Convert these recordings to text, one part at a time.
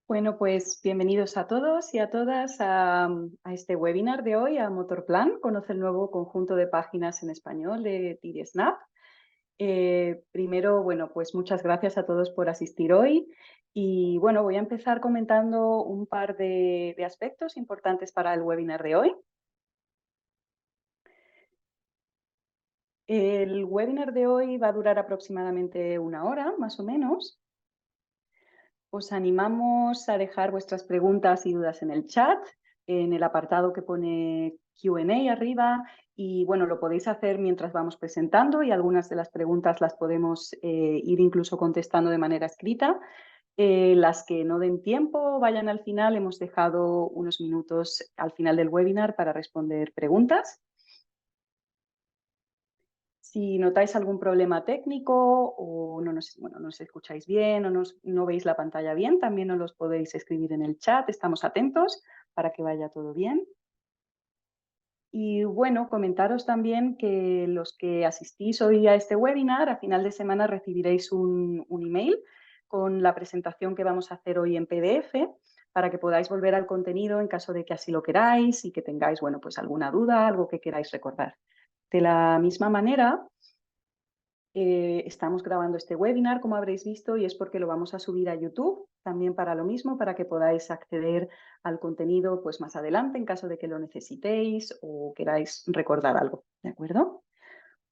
Bueno, pues bienvenidos a todos y a todas a este webinar de hoy, a Motorplan. Conoce el nuevo conjunto de páginas en español de TidySnap. Primero, bueno, pues muchas gracias a todos por asistir hoy. Y bueno, voy a empezar comentando un par de aspectos importantes para el webinar de hoy. El webinar de hoy va a durar aproximadamente una hora, más o menos. Os animamos a dejar vuestras preguntas y dudas en el chat, en el apartado que pone Q&A arriba, y bueno, lo podéis hacer mientras vamos presentando y algunas de las preguntas las podemos ir incluso contestando de manera escrita. Las que no den tiempo, vayan al final. Hemos dejado unos minutos al final del webinar para responder preguntas. Si notáis algún problema técnico o no nos escucháis bien o no veis la pantalla bien, también nos los podéis escribir en el chat. Estamos atentos para que vaya todo bien. Y bueno, comentaros también que los que asistís hoy a este webinar, a final de semana recibiréis un email con la presentación que vamos a hacer hoy en PDF para que podáis volver al contenido en caso de que así lo queráis y que tengáis, bueno, pues alguna duda, algo que queráis recordar. De la misma manera, estamos grabando este webinar, como habréis visto, y es porque lo vamos a subir a YouTube, también para lo mismo, para que podáis acceder al contenido pues, más adelante, en caso de que lo necesitéis o queráis recordar algo, ¿de acuerdo?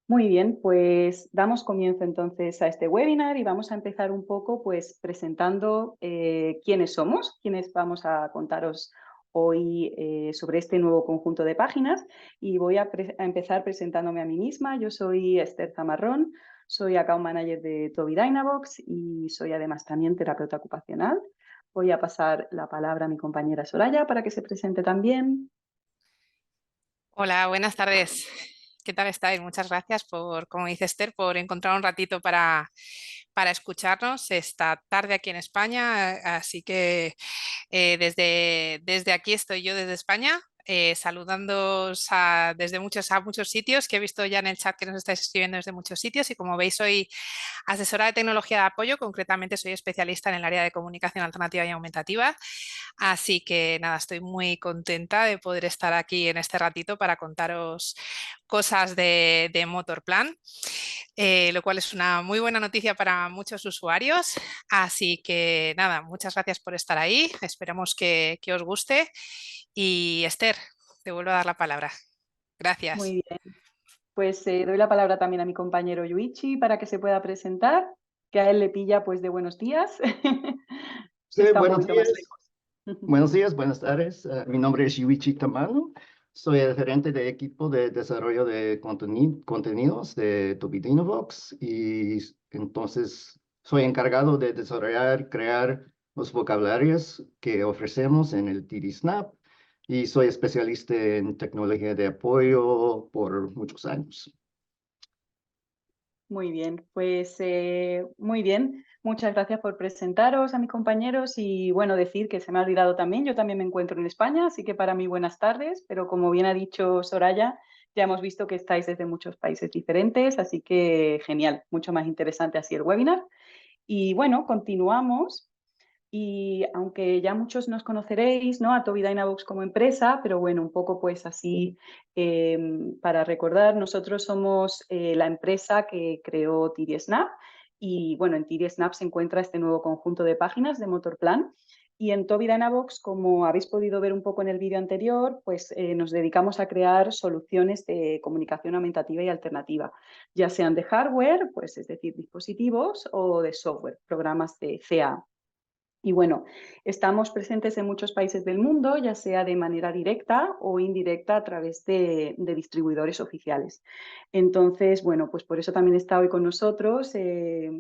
Muy bien, pues damos comienzo entonces a este webinar y vamos a empezar un poco pues presentando quiénes somos, quiénes vamos a contaros hoy sobre este nuevo conjunto de páginas, y voy a empezar presentándome a mí misma. Yo soy Esther Zamarrón, soy Account Manager de Tobii Dynavox y soy además también terapeuta ocupacional. Voy a pasar la palabra a mi compañera Soraya para que se presente también. Hola, buenas tardes. ¿Qué tal estáis? Muchas gracias por, como dice Esther, por encontrar un ratito para escucharnos esta tarde aquí en España. Así que desde aquí estoy yo, desde España, saludándoos desde a muchos sitios, que he visto ya en el chat que nos estáis escribiendo desde muchos sitios. Y como veis, soy asesora de tecnología de apoyo, concretamente soy especialista en el área de comunicación alternativa y aumentativa. Así que nada, estoy muy contenta de poder estar aquí en este ratito para contaros cosas de Motorplan, lo cual es una muy buena noticia para muchos usuarios. Así que nada, muchas gracias por estar ahí. Esperamos que os guste. Y Esther, te vuelvo a dar la palabra. Gracias. Muy bien. Pues doy la palabra también a mi compañero Yuichi para que se pueda presentar, que a él le pilla pues de buenos días, Sí, que está un buenos poquito más días. lejos. Buenos días, buenas tardes. Mi nombre es Yuichi Tamano. Soy el gerente de equipo de desarrollo de contenidos de Tobii Dynavox y entonces soy encargado de desarrollar, crear los vocabularios que ofrecemos en el TidySnap y soy especialista en tecnología de apoyo por muchos años. Muy bien, pues muy bien. Muchas gracias por presentaros a mis compañeros y bueno, decir que se me ha olvidado también, yo también me encuentro en España, así que para mí buenas tardes, pero como bien ha dicho Soraya, ya hemos visto que estáis desde muchos países diferentes, así que genial, mucho más interesante así el webinar. Y bueno, continuamos. Y aunque ya muchos nos conoceréis, ¿no?, a Tobii Dynavox como empresa, pero bueno, un poco pues así para recordar, nosotros somos la empresa que creó TidySnap y bueno, en TidySnap se encuentra este nuevo conjunto de páginas de Motorplan. Y en Tobii Dynavox, como habéis podido ver un poco en el vídeo anterior, pues nos dedicamos a crear soluciones de comunicación aumentativa y alternativa, ya sean de hardware, pues es decir, dispositivos, o de software, programas de CA. Y bueno, estamos presentes en muchos países del mundo, ya sea de manera directa o indirecta a través de distribuidores oficiales. Entonces, bueno, pues por eso también está hoy con nosotros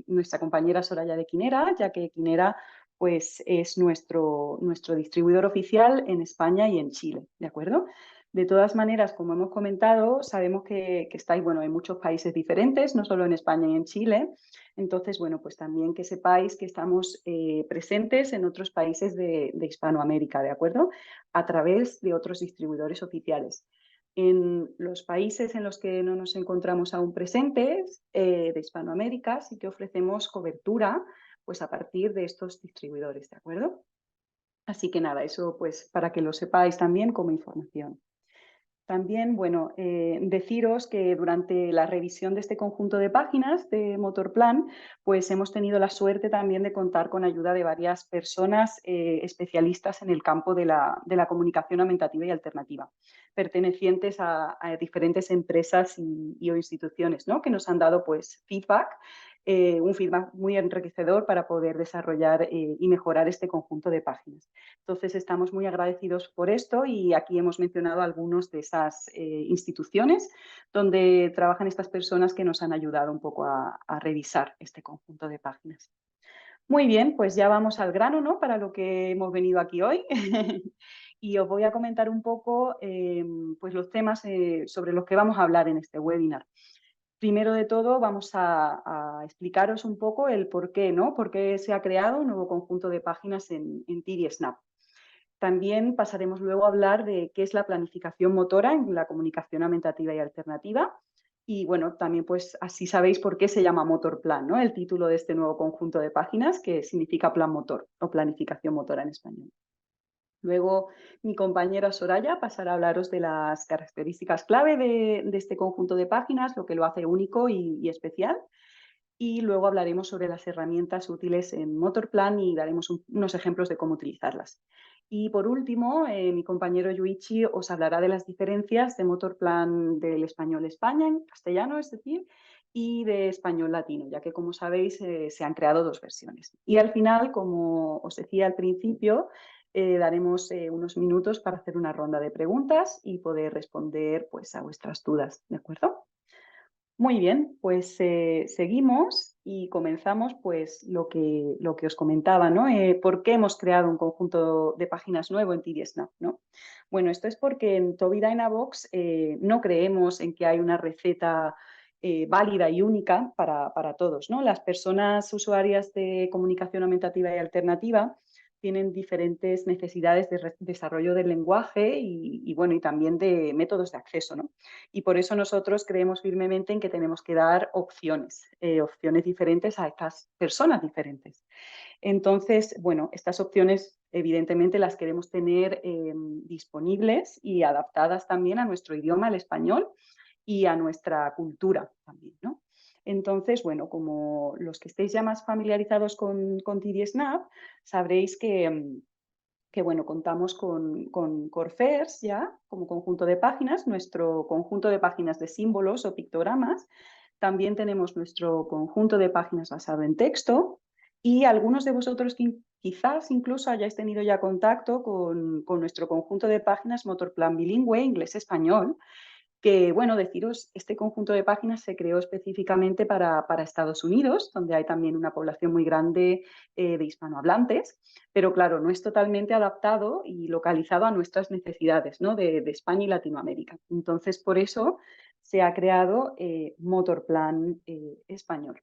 nuestra compañera Soraya de Quinera, ya que Quinera pues, es nuestro distribuidor oficial en España y en Chile, ¿de acuerdo? De todas maneras, como hemos comentado, sabemos que estáis, bueno, en muchos países diferentes, no solo en España y en Chile. Entonces, bueno, pues también que sepáis que estamos presentes en otros países de Hispanoamérica, ¿de acuerdo? A través de otros distribuidores oficiales. En los países en los que no nos encontramos aún presentes, de Hispanoamérica, sí que ofrecemos cobertura pues a partir de estos distribuidores, ¿de acuerdo? Así que nada, eso pues para que lo sepáis también como información. También, bueno, deciros que durante la revisión de este conjunto de páginas de Motorplan, pues hemos tenido la suerte también de contar con ayuda de varias personas especialistas en el campo de la comunicación aumentativa y alternativa, pertenecientes a diferentes empresas o instituciones, ¿no? Que nos han dado pues feedback, un feedback muy enriquecedor para poder desarrollar y mejorar este conjunto de páginas. Entonces, estamos muy agradecidos por esto y aquí hemos mencionado algunas de esas instituciones donde trabajan estas personas que nos han ayudado un poco a revisar este conjunto de páginas. Muy bien, pues ya vamos al grano, ¿no? Para lo que hemos venido aquí hoy. Y os voy a comentar un poco pues los temas sobre los que vamos a hablar en este webinar. Primero de todo, vamos a explicaros un poco el por qué, ¿no? Por qué se ha creado un nuevo conjunto de páginas en TD Snap. También pasaremos luego a hablar de qué es la planificación motora en la comunicación aumentativa y alternativa. Y bueno, también pues así sabéis por qué se llama Motorplan, ¿no? El título de este nuevo conjunto de páginas que significa plan motor o planificación motora en español. Luego mi compañera Soraya pasará a hablaros de las características clave de este conjunto de páginas, lo que lo hace único y especial. Y luego hablaremos sobre las herramientas útiles en Motorplan y daremos unos ejemplos de cómo utilizarlas. Y por último, mi compañero Yuichi os hablará de las diferencias de Motorplan del español España, en castellano, es decir, y de español latino, ya que, como sabéis, se han creado dos versiones. Y al final, como os decía al principio, daremos unos minutos para hacer una ronda de preguntas y poder responder pues, a vuestras dudas, ¿de acuerdo? Muy bien, pues seguimos y comenzamos pues lo que os comentaba, ¿no? ¿Por qué hemos creado un conjunto de páginas nuevo en TD Snap, ¿no? Bueno, esto es porque en Tobii Dynavox no creemos en que hay una receta válida y única para todos, ¿no? Las personas usuarias de comunicación aumentativa y alternativa tienen diferentes necesidades de desarrollo del lenguaje y, bueno, y también de métodos de acceso, ¿no? Y por eso nosotros creemos firmemente en que tenemos que dar opciones, opciones diferentes a estas personas diferentes. Entonces, bueno, estas opciones evidentemente las queremos tener disponibles y adaptadas también a nuestro idioma, el español, y a nuestra cultura también, ¿no? Entonces, bueno, como los que estéis ya más familiarizados con TD Snap, sabréis que bueno, contamos con Corfers ya como conjunto de páginas, nuestro conjunto de páginas de símbolos o pictogramas. También tenemos nuestro conjunto de páginas basado en texto y algunos de vosotros que quizás incluso hayáis tenido ya contacto con nuestro conjunto de páginas Motorplan bilingüe, inglés-español, que, bueno, deciros, este conjunto de páginas se creó específicamente para Estados Unidos, donde hay también una población muy grande de hispanohablantes, pero claro, no es totalmente adaptado y localizado a nuestras necesidades, ¿no? de España y Latinoamérica. Entonces, por eso se ha creado Motorplan español,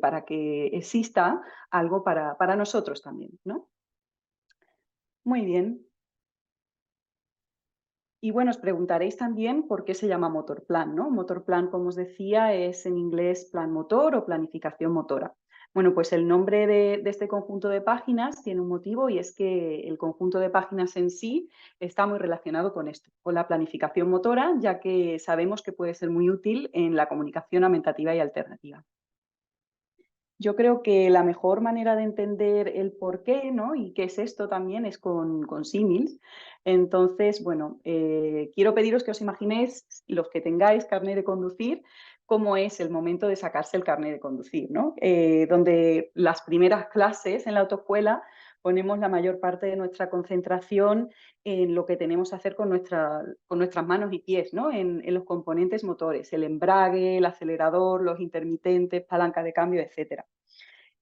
para que exista algo para nosotros también, ¿no? Muy bien. Y bueno, os preguntaréis también por qué se llama Motorplan, ¿no? Motorplan, como os decía, es en inglés plan motor o planificación motora. Bueno, pues el nombre de este conjunto de páginas tiene un motivo y es que el conjunto de páginas en sí está muy relacionado con esto, con la planificación motora, ya que sabemos que puede ser muy útil en la comunicación aumentativa y alternativa. Yo creo que la mejor manera de entender el por qué, ¿no? Y qué es esto también es con símiles. Entonces, bueno, quiero pediros que os imaginéis, los que tengáis carnet de conducir, cómo es el momento de sacarse el carnet de conducir, ¿no? Donde las primeras clases en la autoescuela ponemos la mayor parte de nuestra concentración en lo que tenemos que hacer con nuestras manos y pies, ¿no? En los componentes motores, el embrague, el acelerador, los intermitentes, palanca de cambio, etcétera.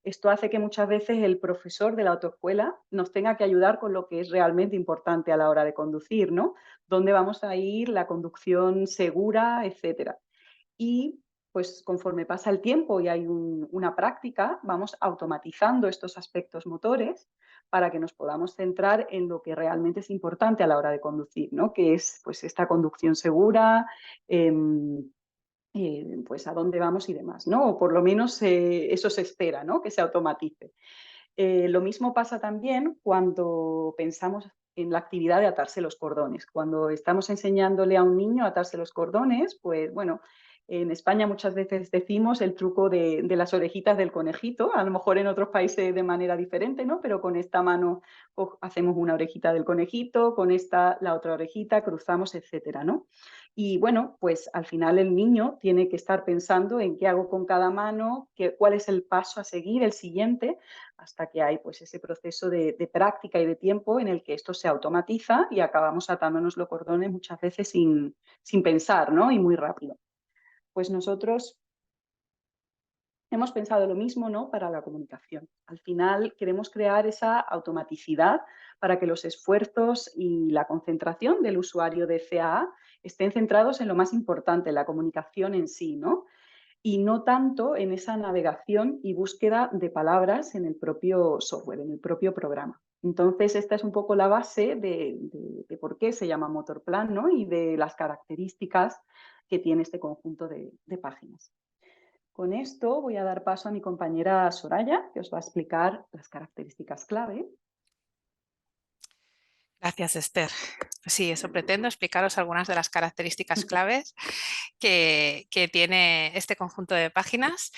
Esto hace que muchas veces el profesor de la autoescuela nos tenga que ayudar con lo que es realmente importante a la hora de conducir, ¿no? Dónde vamos a ir, la conducción segura, etcétera. Y pues conforme pasa el tiempo y hay una práctica, vamos automatizando estos aspectos motores para que nos podamos centrar en lo que realmente es importante a la hora de conducir, ¿no? Que es pues esta conducción segura, pues a dónde vamos y demás, ¿no? O por lo menos eso se espera, ¿no? Que se automatice. Lo mismo pasa también cuando pensamos en la actividad de atarse los cordones. Cuando estamos enseñándole a un niño a atarse los cordones, pues bueno, en España muchas veces decimos el truco de las orejitas del conejito, a lo mejor en otros países de manera diferente, ¿no? Pero con esta mano hacemos una orejita del conejito, con esta la otra orejita, cruzamos, etcétera, ¿no? Y bueno, pues al final el niño tiene que estar pensando en qué hago con cada mano, cuál es el paso a seguir, el siguiente, hasta que hay pues ese proceso de práctica y de tiempo en el que esto se automatiza y acabamos atándonos los cordones muchas veces sin pensar, ¿no? Y muy rápido. Pues nosotros hemos pensado lo mismo, ¿no? Para la comunicación. Al final queremos crear esa automaticidad para que los esfuerzos y la concentración del usuario de CAA estén centrados en lo más importante, la comunicación en sí, ¿no? Y no tanto en esa navegación y búsqueda de palabras en el propio software, en el propio programa. Entonces, esta es un poco la base de por qué se llama Motorplan, ¿no? Y de las características que tiene este conjunto de páginas. Con esto voy a dar paso a mi compañera Soraya, que os va a explicar las características clave. Gracias, Esther. Sí, eso pretendo, explicaros algunas de las características claves que tiene este conjunto de páginas,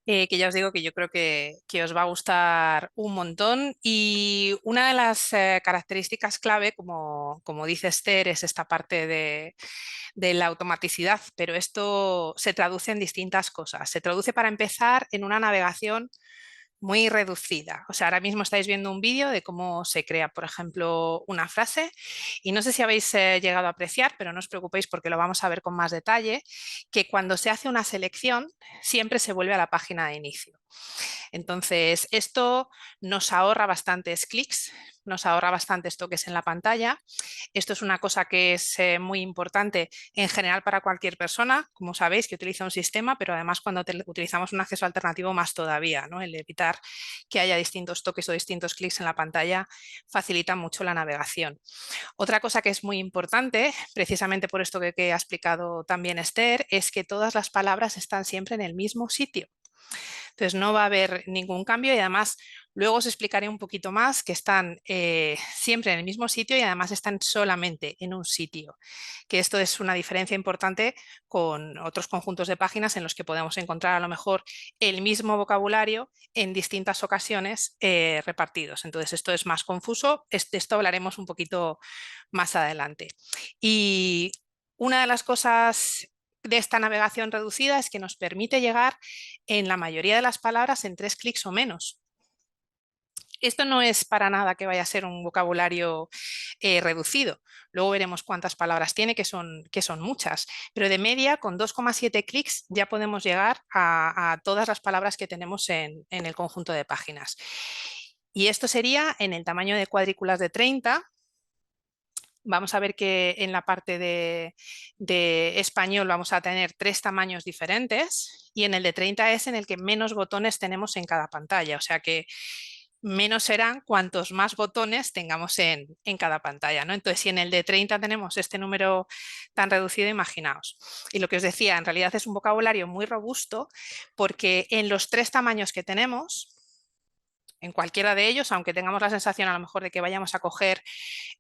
que ya os digo que yo creo que os va a gustar un montón. Y una de las características clave, como dice Esther, es esta parte de la automaticidad, pero esto se traduce en distintas cosas. Se traduce, para empezar, en una navegación muy reducida. O sea, ahora mismo estáis viendo un vídeo de cómo se crea, por ejemplo, una frase, y no sé si habéis llegado a apreciar, pero no os preocupéis porque lo vamos a ver con más detalle, que cuando se hace una selección siempre se vuelve a la página de inicio. Entonces, esto nos ahorra bastantes clics, nos ahorra bastantes toques en la pantalla. Esto es una cosa que es muy importante en general para cualquier persona, como sabéis, que utiliza un sistema, pero además cuando utilizamos un acceso alternativo más todavía, ¿no? El evitar que haya distintos toques o distintos clics en la pantalla facilita mucho la navegación. Otra cosa que es muy importante, precisamente por esto que ha explicado también Esther, es que todas las palabras están siempre en el mismo sitio. Entonces no va a haber ningún cambio y además luego os explicaré un poquito más que están siempre en el mismo sitio y además están solamente en un sitio, que esto es una diferencia importante con otros conjuntos de páginas en los que podemos encontrar a lo mejor el mismo vocabulario en distintas ocasiones repartidos. Entonces esto es más confuso, de esto hablaremos un poquito más adelante. Y una de las cosas de esta navegación reducida es que nos permite llegar en la mayoría de las palabras en 3 clics o menos. Esto no es para nada que vaya a ser un vocabulario reducido. Luego veremos cuántas palabras tiene, que son muchas. Pero de media, con 2,7 clics ya podemos llegar a todas las palabras que tenemos en el conjunto de páginas. Y esto sería en el tamaño de cuadrículas de 30. Vamos a ver que en la parte de español vamos a tener 3 tamaños diferentes y en el de 30 es en el que menos botones tenemos en cada pantalla. O sea que menos serán cuantos más botones tengamos en cada pantalla, ¿no? Entonces, si en el de 30 tenemos este número tan reducido, imaginaos. Y lo que os decía, en realidad es un vocabulario muy robusto porque en los 3 tamaños que tenemos, en cualquiera de ellos, aunque tengamos la sensación a lo mejor de que vayamos a coger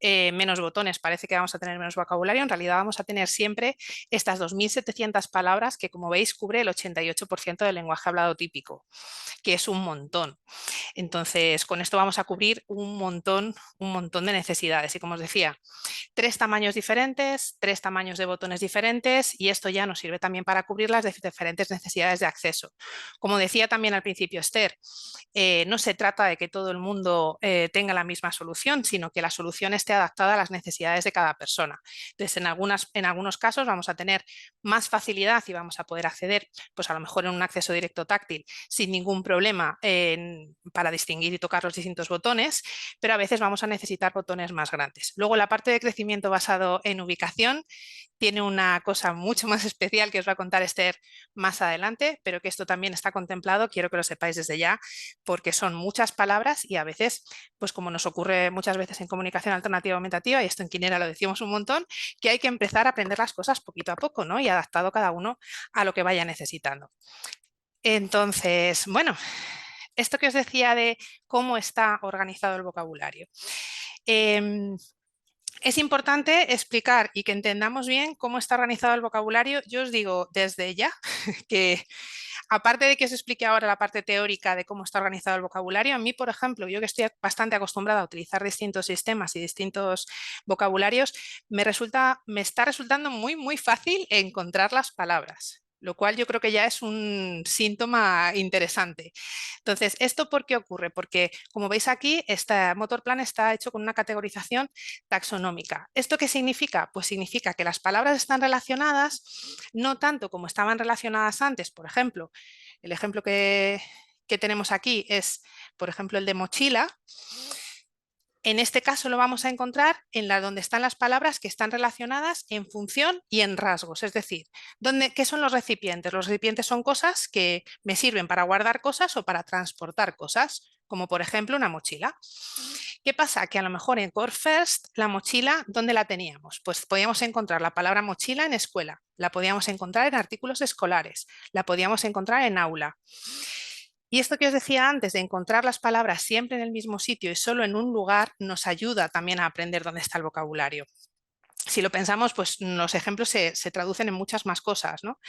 menos botones, parece que vamos a tener menos vocabulario, en realidad vamos a tener siempre estas 2.700 palabras que, como veis, cubre el 88% del lenguaje hablado típico, que es un montón. Entonces, con esto vamos a cubrir un montón de necesidades. Y como os decía, 3 tamaños diferentes, 3 tamaños de botones diferentes, y esto ya nos sirve también para cubrir las diferentes necesidades de acceso. Como decía también al principio Esther, no se trata de que todo el mundo tenga la misma solución, sino que la solución esté adaptada a las necesidades de cada persona. Entonces, en algunos casos vamos a tener más facilidad y vamos a poder acceder, pues a lo mejor en un acceso directo táctil sin ningún problema para distinguir y tocar los distintos botones, pero a veces vamos a necesitar botones más grandes. Luego, la parte de crecimiento basado en ubicación tiene una cosa mucho más especial que os va a contar Esther más adelante, pero que esto también está contemplado, quiero que lo sepáis desde ya, porque son muchas palabras y a veces, pues como nos ocurre muchas veces en comunicación alternativa aumentativa, y esto en Quinera lo decimos un montón, que hay que empezar a aprender las cosas poquito a poco, ¿no? Y adaptado cada uno a lo que vaya necesitando. Entonces, bueno, esto que os decía de cómo está organizado el vocabulario. Es importante explicar y que entendamos bien cómo está organizado el vocabulario. Yo os digo desde ya que, aparte de que os explique ahora la parte teórica de cómo está organizado el vocabulario, a mí, por ejemplo, yo que estoy bastante acostumbrada a utilizar distintos sistemas y distintos vocabularios, me está resultando muy fácil encontrar las palabras, lo cual yo creo que ya es un síntoma interesante. Entonces, ¿esto por qué ocurre? Porque, como veis aquí, este Motorplan está hecho con una categorización taxonómica. ¿Esto qué significa? Pues significa que las palabras están relacionadas, no tanto como estaban relacionadas antes. Por ejemplo, el ejemplo que tenemos aquí es, por ejemplo, el de mochila. En este caso lo vamos a encontrar en donde están las palabras que están relacionadas en función y en rasgos, es decir, ¿qué son los recipientes? Los recipientes son cosas que me sirven para guardar cosas o para transportar cosas, como por ejemplo una mochila. ¿Qué pasa? Que a lo mejor en Core First la mochila, ¿dónde la teníamos? Pues podíamos encontrar la palabra mochila en escuela, la podíamos encontrar en artículos escolares, la podíamos encontrar en aula. Y esto que os decía antes de encontrar las palabras siempre en el mismo sitio y solo en un lugar nos ayuda también a aprender dónde está el vocabulario. Si lo pensamos, pues los ejemplos se traducen en muchas más cosas, ¿no?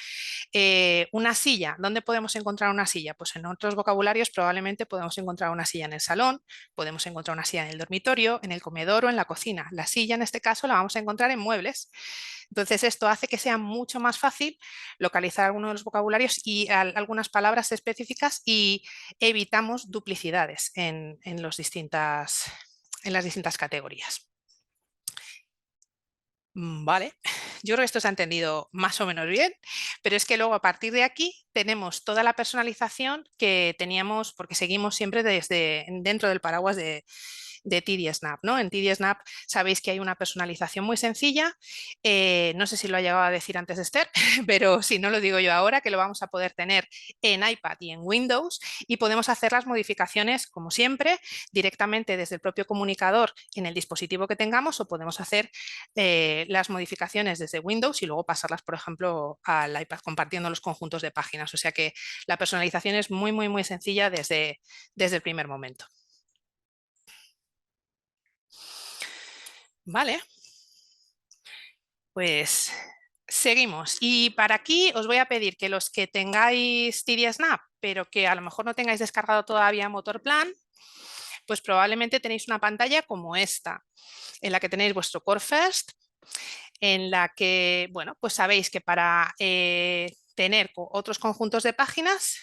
Una silla, ¿dónde podemos encontrar una silla? Pues en otros vocabularios probablemente podemos encontrar una silla en el salón, podemos encontrar una silla en el dormitorio, en el comedor o en la cocina. La silla en este caso la vamos a encontrar en muebles. Entonces esto hace que sea mucho más fácil localizar algunos de los vocabularios y algunas palabras específicas y evitamos duplicidades en las distintas categorías. Vale, yo creo que esto se ha entendido más o menos bien, pero es que luego a partir de aquí tenemos toda la personalización que teníamos, porque seguimos siempre dentro del paraguas de TDSnap, ¿no? En TDSnap sabéis que hay una personalización muy sencilla, no sé si lo ha llegado a decir antes Esther, pero si no lo digo yo ahora, que lo vamos a poder tener en iPad y en Windows y podemos hacer las modificaciones, como siempre, directamente desde el propio comunicador en el dispositivo que tengamos o podemos hacer las modificaciones desde Windows y luego pasarlas, por ejemplo, al iPad compartiendo los conjuntos de páginas. O sea que la personalización es muy sencilla desde el primer momento. Vale, pues seguimos. Y para aquí os voy a pedir que los que tengáis TDSnap, pero que a lo mejor no tengáis descargado todavía Motorplan, pues probablemente tenéis una pantalla como esta, en la que tenéis vuestro Core First, en la que, bueno, pues sabéis que para tener otros conjuntos de páginas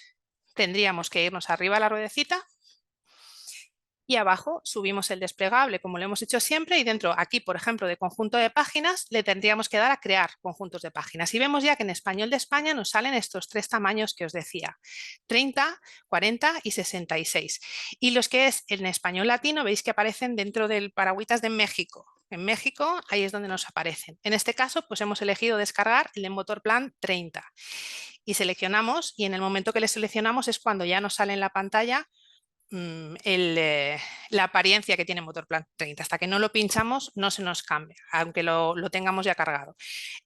tendríamos que irnos arriba a la ruedecita y abajo subimos el desplegable como lo hemos hecho siempre y dentro aquí, por ejemplo, de conjunto de páginas le tendríamos que dar a crear conjuntos de páginas y vemos ya que en español de España nos salen estos tres tamaños que os decía, 30, 40 y 66 y los que es en español latino veis que aparecen dentro del paragüitas de México. En México, ahí es donde nos aparecen. En este caso, pues hemos elegido descargar el de Motorplan 30 y seleccionamos y en el momento que le seleccionamos es cuando ya nos sale en la pantalla la apariencia que tiene Motorplan 30. Hasta que no lo pinchamos no se nos cambia, aunque lo tengamos ya cargado.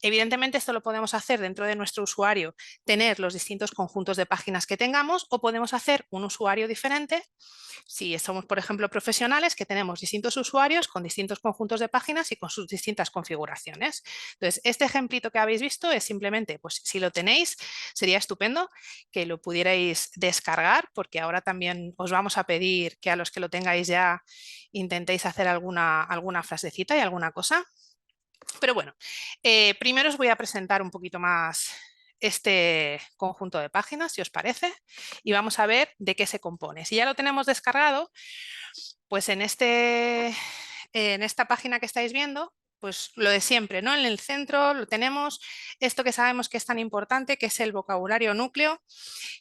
Evidentemente esto lo podemos hacer dentro de nuestro usuario, tener los distintos conjuntos de páginas que tengamos o podemos hacer un usuario diferente si somos, por ejemplo, profesionales que tenemos distintos usuarios con distintos conjuntos de páginas y con sus distintas configuraciones. Entonces, este ejemplito que habéis visto es simplemente, pues si lo tenéis, sería estupendo que lo pudierais descargar porque ahora también os vamos a pedir que a los que lo tengáis ya intentéis hacer alguna frasecita y alguna cosa. Pero bueno, primero os voy a presentar un poquito más este conjunto de páginas, si os parece, y vamos a ver de qué se compone. Si ya lo tenemos descargado, pues en esta página que estáis viendo, pues lo de siempre, ¿no? En el centro lo tenemos esto que sabemos que es tan importante, que es el vocabulario núcleo,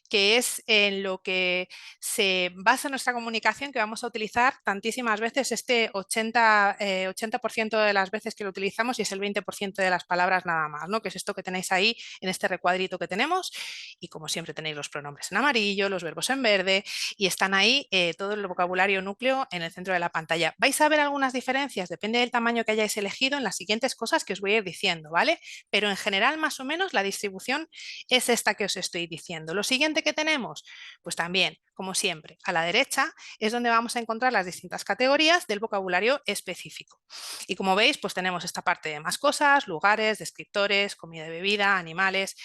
que es en lo que se basa nuestra comunicación, que vamos a utilizar tantísimas veces, este 80% de las veces que lo utilizamos y es el 20% de las palabras nada más, ¿no? Que es esto que tenéis ahí en este recuadrito que tenemos y como siempre tenéis los pronombres en amarillo, los verbos en verde y están ahí todo el vocabulario núcleo en el centro de la pantalla. Vais a ver algunas diferencias, depende del tamaño que hayáis elegido. dividido en las siguientes cosas que os voy a ir diciendo, ¿vale? Pero en general, más o menos, la distribución es esta que os estoy diciendo. Lo siguiente que tenemos, pues también, como siempre, a la derecha es donde vamos a encontrar las distintas categorías del vocabulario específico. Y como veis, pues tenemos esta parte de más cosas, lugares, descriptores, comida y bebida, animales.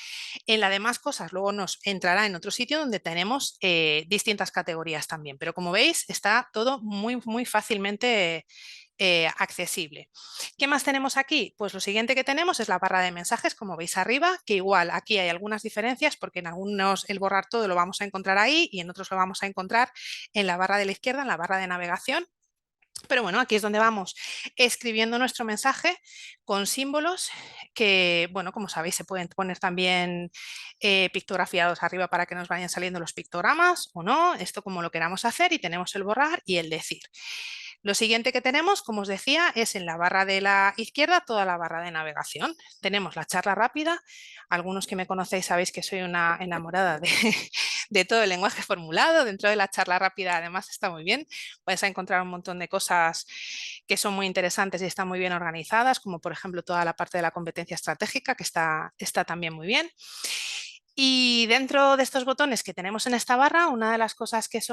En la de más cosas luego nos entrará en otro sitio donde tenemos distintas categorías también. Pero como veis, está todo muy fácilmente accesible. ¿Qué más tenemos aquí? Pues lo siguiente que tenemos es la barra de mensajes, como veis arriba, que igual aquí hay algunas diferencias porque en algunos el borrar todo lo vamos a encontrar ahí y en otros lo vamos a encontrar en la barra de la izquierda, en la barra de navegación. Pero bueno, aquí es donde vamos escribiendo nuestro mensaje con símbolos que, bueno, como sabéis, se pueden poner también pictografiados arriba para que nos vayan saliendo los pictogramas o no, esto como lo queramos hacer, y tenemos el borrar y el decir. Lo siguiente que tenemos, como os decía, es en la barra de la izquierda toda la barra de navegación. Tenemos la charla rápida. Algunos que me conocéis sabéis que soy una enamorada de todo el lenguaje formulado. Dentro de la charla rápida además está muy bien. Vais a encontrar un montón de cosas que son muy interesantes y están muy bien organizadas, como por ejemplo toda la parte de la competencia estratégica, que está también muy bien. Y dentro de estos botones que tenemos en esta barra, una de las cosas que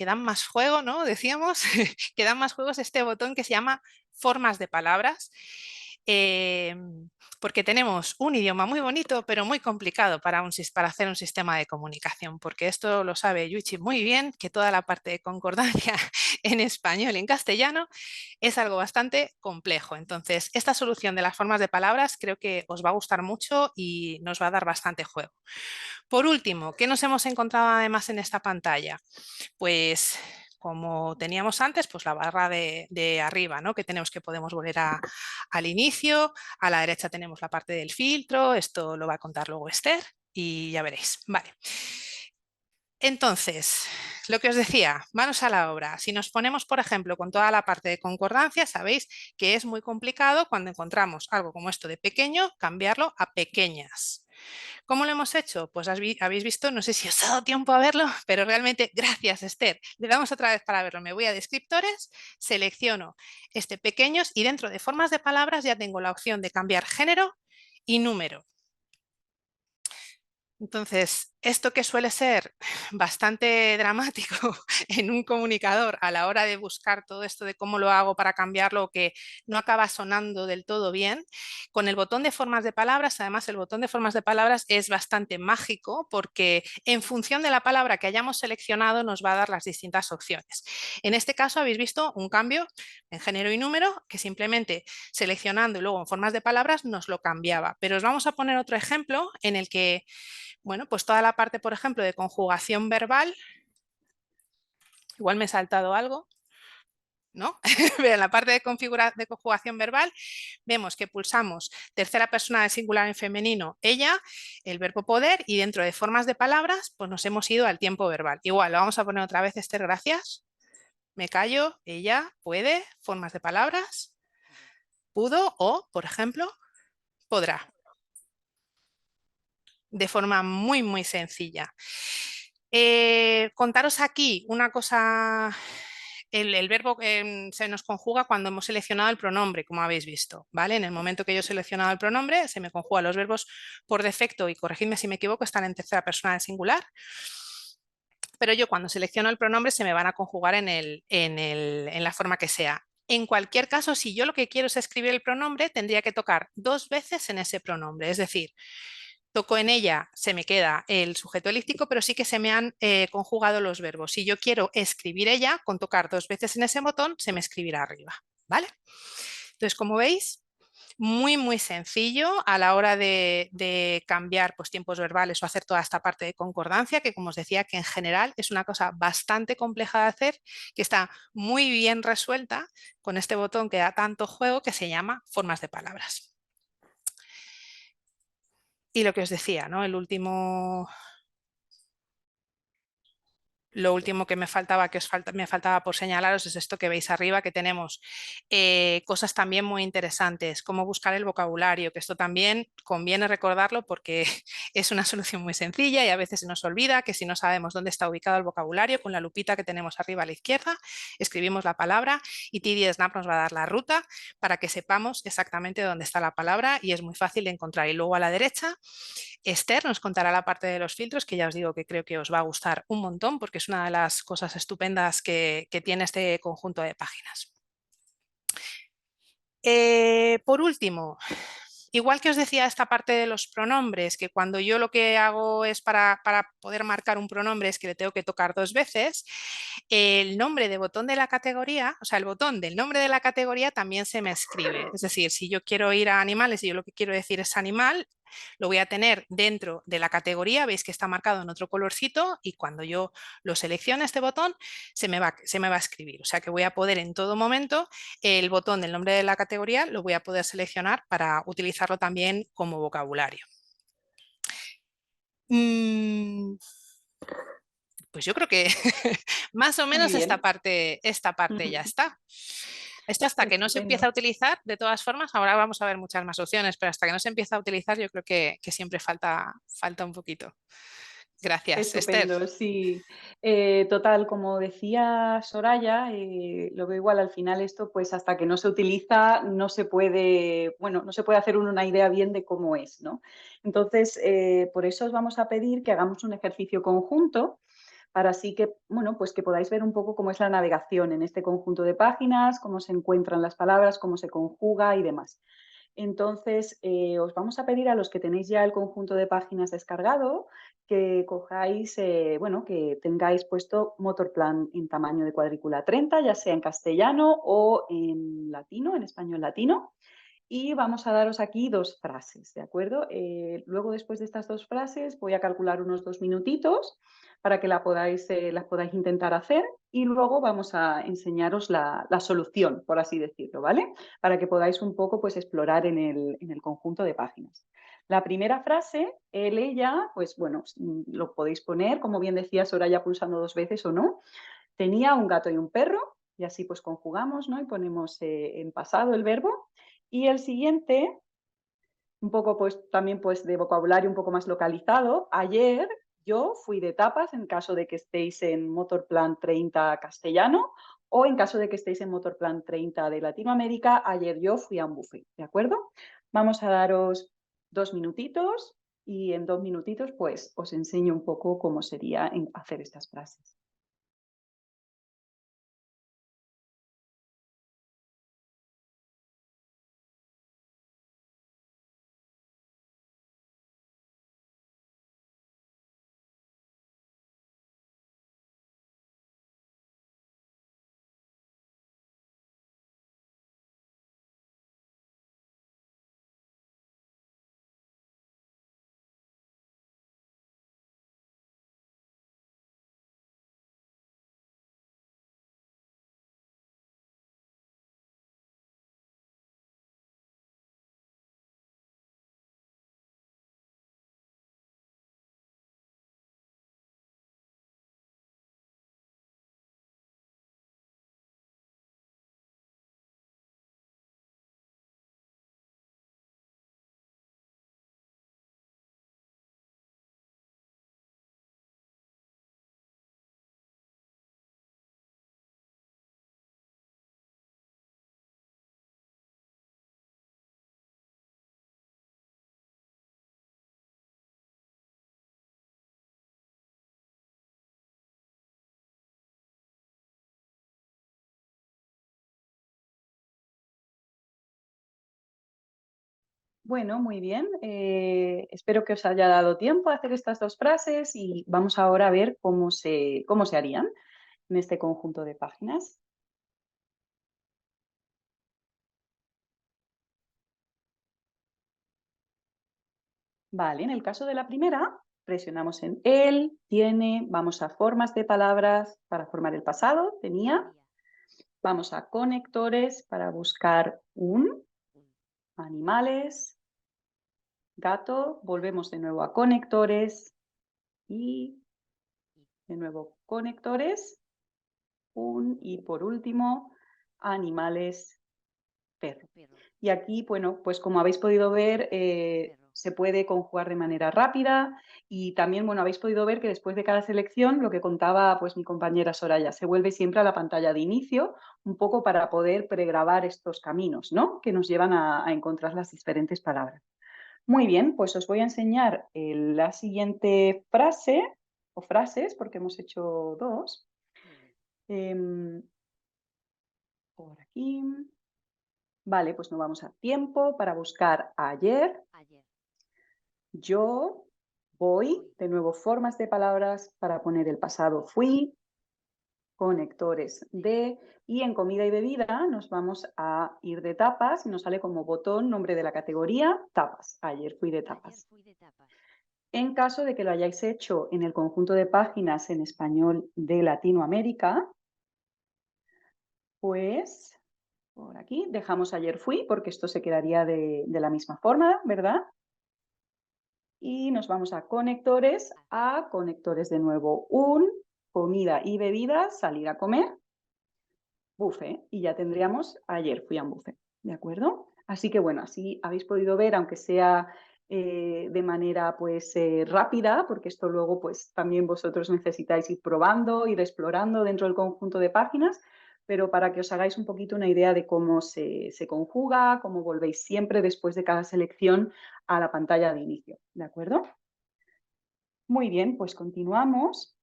dan más juego, ¿no? Decíamos, que dan más juego es este botón que se llama formas de palabras. Porque tenemos un idioma muy bonito, pero muy complicado para hacer un sistema de comunicación, porque esto lo sabe Yuichi muy bien, que toda la parte de concordancia en español y en castellano es algo bastante complejo. Entonces, esta solución de las formas de palabras creo que os va a gustar mucho y nos va a dar bastante juego. Por último, ¿qué nos hemos encontrado además en esta pantalla? Pues como teníamos antes, pues la barra de arriba, ¿no? Que podemos volver al inicio. A la derecha tenemos la parte del filtro, esto lo va a contar luego Esther y ya veréis. Vale. Entonces, lo que os decía, manos a la obra. Si nos ponemos, por ejemplo, con toda la parte de concordancia, sabéis que es muy complicado cuando encontramos algo como esto de pequeño, cambiarlo a pequeñas. ¿Cómo lo hemos hecho? Pues habéis visto, no sé si os ha dado tiempo a verlo, pero realmente, gracias Esther. Le damos otra vez para verlo. Me voy a descriptores, selecciono este pequeños y dentro de formas de palabras ya tengo la opción de cambiar género y número. Entonces, esto que suele ser bastante dramático en un comunicador a la hora de buscar todo esto de cómo lo hago para cambiarlo, que no acaba sonando del todo bien, con el botón de formas de palabras, además el botón de formas de palabras es bastante mágico porque en función de la palabra que hayamos seleccionado nos va a dar las distintas opciones. En este caso habéis visto un cambio en género y número que simplemente seleccionando y luego en formas de palabras nos lo cambiaba. Pero os vamos a poner otro ejemplo en el que bueno, pues toda la parte, por ejemplo, de conjugación verbal, igual me he saltado algo, ¿no? Pero en la parte de conjugación verbal vemos que pulsamos tercera persona de singular en femenino, ella, el verbo poder, y dentro de formas de palabras, pues nos hemos ido al tiempo verbal. Igual, lo vamos a poner otra vez, Esther, gracias. Me callo, ella, puede, formas de palabras, pudo o, por ejemplo, podrá. De forma muy sencilla. Contaros aquí una cosa, el verbo se nos conjuga cuando hemos seleccionado el pronombre, como habéis visto, ¿vale? En el momento que yo he seleccionado el pronombre, se me conjugan los verbos por defecto, y corregidme si me equivoco, están en tercera persona de singular, pero yo cuando selecciono el pronombre se me van a conjugar en la forma que sea. En cualquier caso, si yo lo que quiero es escribir el pronombre, tendría que tocar 2 veces en ese pronombre, es decir, toco en ella, se me queda el sujeto elíptico, pero sí que se me han conjugado los verbos. Si yo quiero escribir ella, con tocar 2 veces en ese botón, se me escribirá arriba, ¿vale? Entonces, como veis, muy sencillo a la hora de cambiar pues, tiempos verbales o hacer toda esta parte de concordancia, que como os decía, que en general es una cosa bastante compleja de hacer, que está muy bien resuelta con este botón que da tanto juego que se llama formas de palabras. Y lo que os decía, ¿no? El último Lo último que me faltaba, me faltaba por señalaros es esto que veis arriba, que tenemos cosas también muy interesantes, cómo buscar el vocabulario, que esto también conviene recordarlo porque es una solución muy sencilla y a veces se nos olvida que si no sabemos dónde está ubicado el vocabulario, con la lupita que tenemos arriba a la izquierda, escribimos la palabra y TD-Snap nos va a dar la ruta para que sepamos exactamente dónde está la palabra y es muy fácil de encontrar. Y luego a la derecha, Esther nos contará la parte de los filtros, que ya os digo que creo que os va a gustar un montón porque es una de las cosas estupendas que tiene este conjunto de páginas. Por último, igual que os decía esta parte de los pronombres, que cuando yo lo que hago es para poder marcar un pronombre es que le tengo que tocar 2 veces, el nombre de botón de la categoría, o sea, el botón del nombre de la categoría también se me escribe. Es decir, si yo quiero ir a animales y yo lo que quiero decir es animal, lo voy a tener dentro de la categoría, veis que está marcado en otro colorcito y cuando yo lo seleccione este botón se me va a escribir. O sea que voy a poder en todo momento el botón del nombre de la categoría lo voy a poder seleccionar para utilizarlo también como vocabulario. Pues yo creo que más o menos esta parte ya está. Esto hasta que no se empieza a utilizar, de todas formas, ahora vamos a ver muchas más opciones, pero hasta que no se empieza a utilizar yo creo que siempre falta un poquito. Gracias, Esther. Estupendo, sí. Total, como decía Soraya, lo veo igual al final esto, pues hasta que no se utiliza no se puede, bueno, no se puede hacer una idea bien de cómo es, ¿no? Entonces, por eso os vamos a pedir que hagamos un ejercicio conjunto para así que, bueno, pues que podáis ver un poco cómo es la navegación en este conjunto de páginas, cómo se encuentran las palabras, cómo se conjuga y demás. Entonces, os vamos a pedir a los que tenéis ya el conjunto de páginas descargado que cojáis, bueno, que tengáis puesto Motorplan en tamaño de cuadrícula 30, ya sea en castellano o en latino, en español latino. Y vamos a daros aquí 2 frases, ¿de acuerdo? Luego, después de estas 2 frases, voy a calcular unos 2 minutitos para que las podáis intentar hacer y luego vamos a enseñaros la solución, por así decirlo, ¿vale? Para que podáis un poco pues, explorar en el conjunto de páginas. La primera frase, él, ella, pues bueno, lo podéis poner, como bien decía Soraya, pulsando 2 veces o no. Tenía un gato y un perro, y así pues conjugamos, ¿no? Y ponemos en pasado el verbo. Y el siguiente, un poco pues también pues de vocabulario un poco más localizado. Ayer yo fui de tapas en caso de que estéis en Motorplan 30 castellano o en caso de que estéis en Motorplan 30 de Latinoamérica, ayer yo fui a un buffet, ¿de acuerdo? Vamos a daros 2 minutitos y en 2 minutitos pues os enseño un poco cómo sería hacer estas frases. Bueno, muy bien. Espero que os haya dado tiempo a hacer estas 2 frases y vamos ahora a ver cómo se harían en este conjunto de páginas. Vale, en el caso de la primera, presionamos en él, tiene, vamos a formas de palabras para formar el pasado, tenía. Vamos a conectores para buscar un, animales, gato, volvemos de nuevo a conectores y De nuevo, conectores. Y por último, animales, perro. Y aquí, bueno, pues como habéis podido ver, se puede conjugar de manera rápida y también, bueno, habéis podido ver que después de cada selección, lo que contaba pues mi compañera Soraya, se vuelve siempre a la pantalla de inicio, un poco para poder pregrabar estos caminos, ¿no? Que nos llevan a encontrar las diferentes palabras. Muy bien, pues os voy a enseñar la siguiente frase o frases, porque hemos hecho dos. Por aquí. Vale, pues nos vamos a tiempo para buscar ayer. Yo, voy. De nuevo, formas de palabras para poner el pasado fui. Conectores de. Y en comida y bebida nos vamos a ir de tapas y nos sale como botón nombre de la categoría tapas. Ayer fui de tapas. En caso de que lo hayáis hecho en el conjunto de páginas en español de Latinoamérica, pues por aquí dejamos ayer fui, porque esto se quedaría de la misma forma, ¿verdad? Y nos vamos a conectores de nuevo. Comida y bebida, salir a comer, buffet. Y ya tendríamos ayer fui a un buffet, ¿de acuerdo? Así que bueno, así habéis podido ver, aunque sea de manera pues rápida, porque esto luego pues también vosotros necesitáis ir probando, ir explorando dentro del conjunto de páginas, pero para que os hagáis un poquito una idea de cómo se conjuga, cómo volvéis siempre después de cada selección a la pantalla de inicio, ¿de acuerdo? Muy bien, pues continuamos.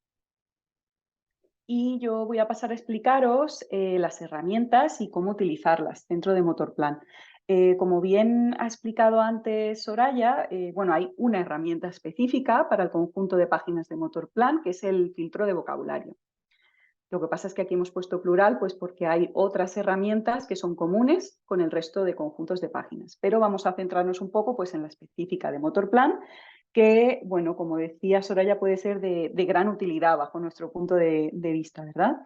Y yo voy a pasar a explicaros las herramientas y cómo utilizarlas dentro de Motorplan. Como bien ha explicado antes Soraya, bueno, hay una herramienta específica para el conjunto de páginas de Motorplan, que es el filtro de vocabulario. Lo que pasa es que aquí hemos puesto plural, pues porque hay otras herramientas que son comunes con el resto de conjuntos de páginas. Pero vamos a centrarnos un poco pues, en la específica de Motorplan, que, bueno, como decía Soraya, puede ser de gran utilidad bajo nuestro punto de vista, ¿verdad?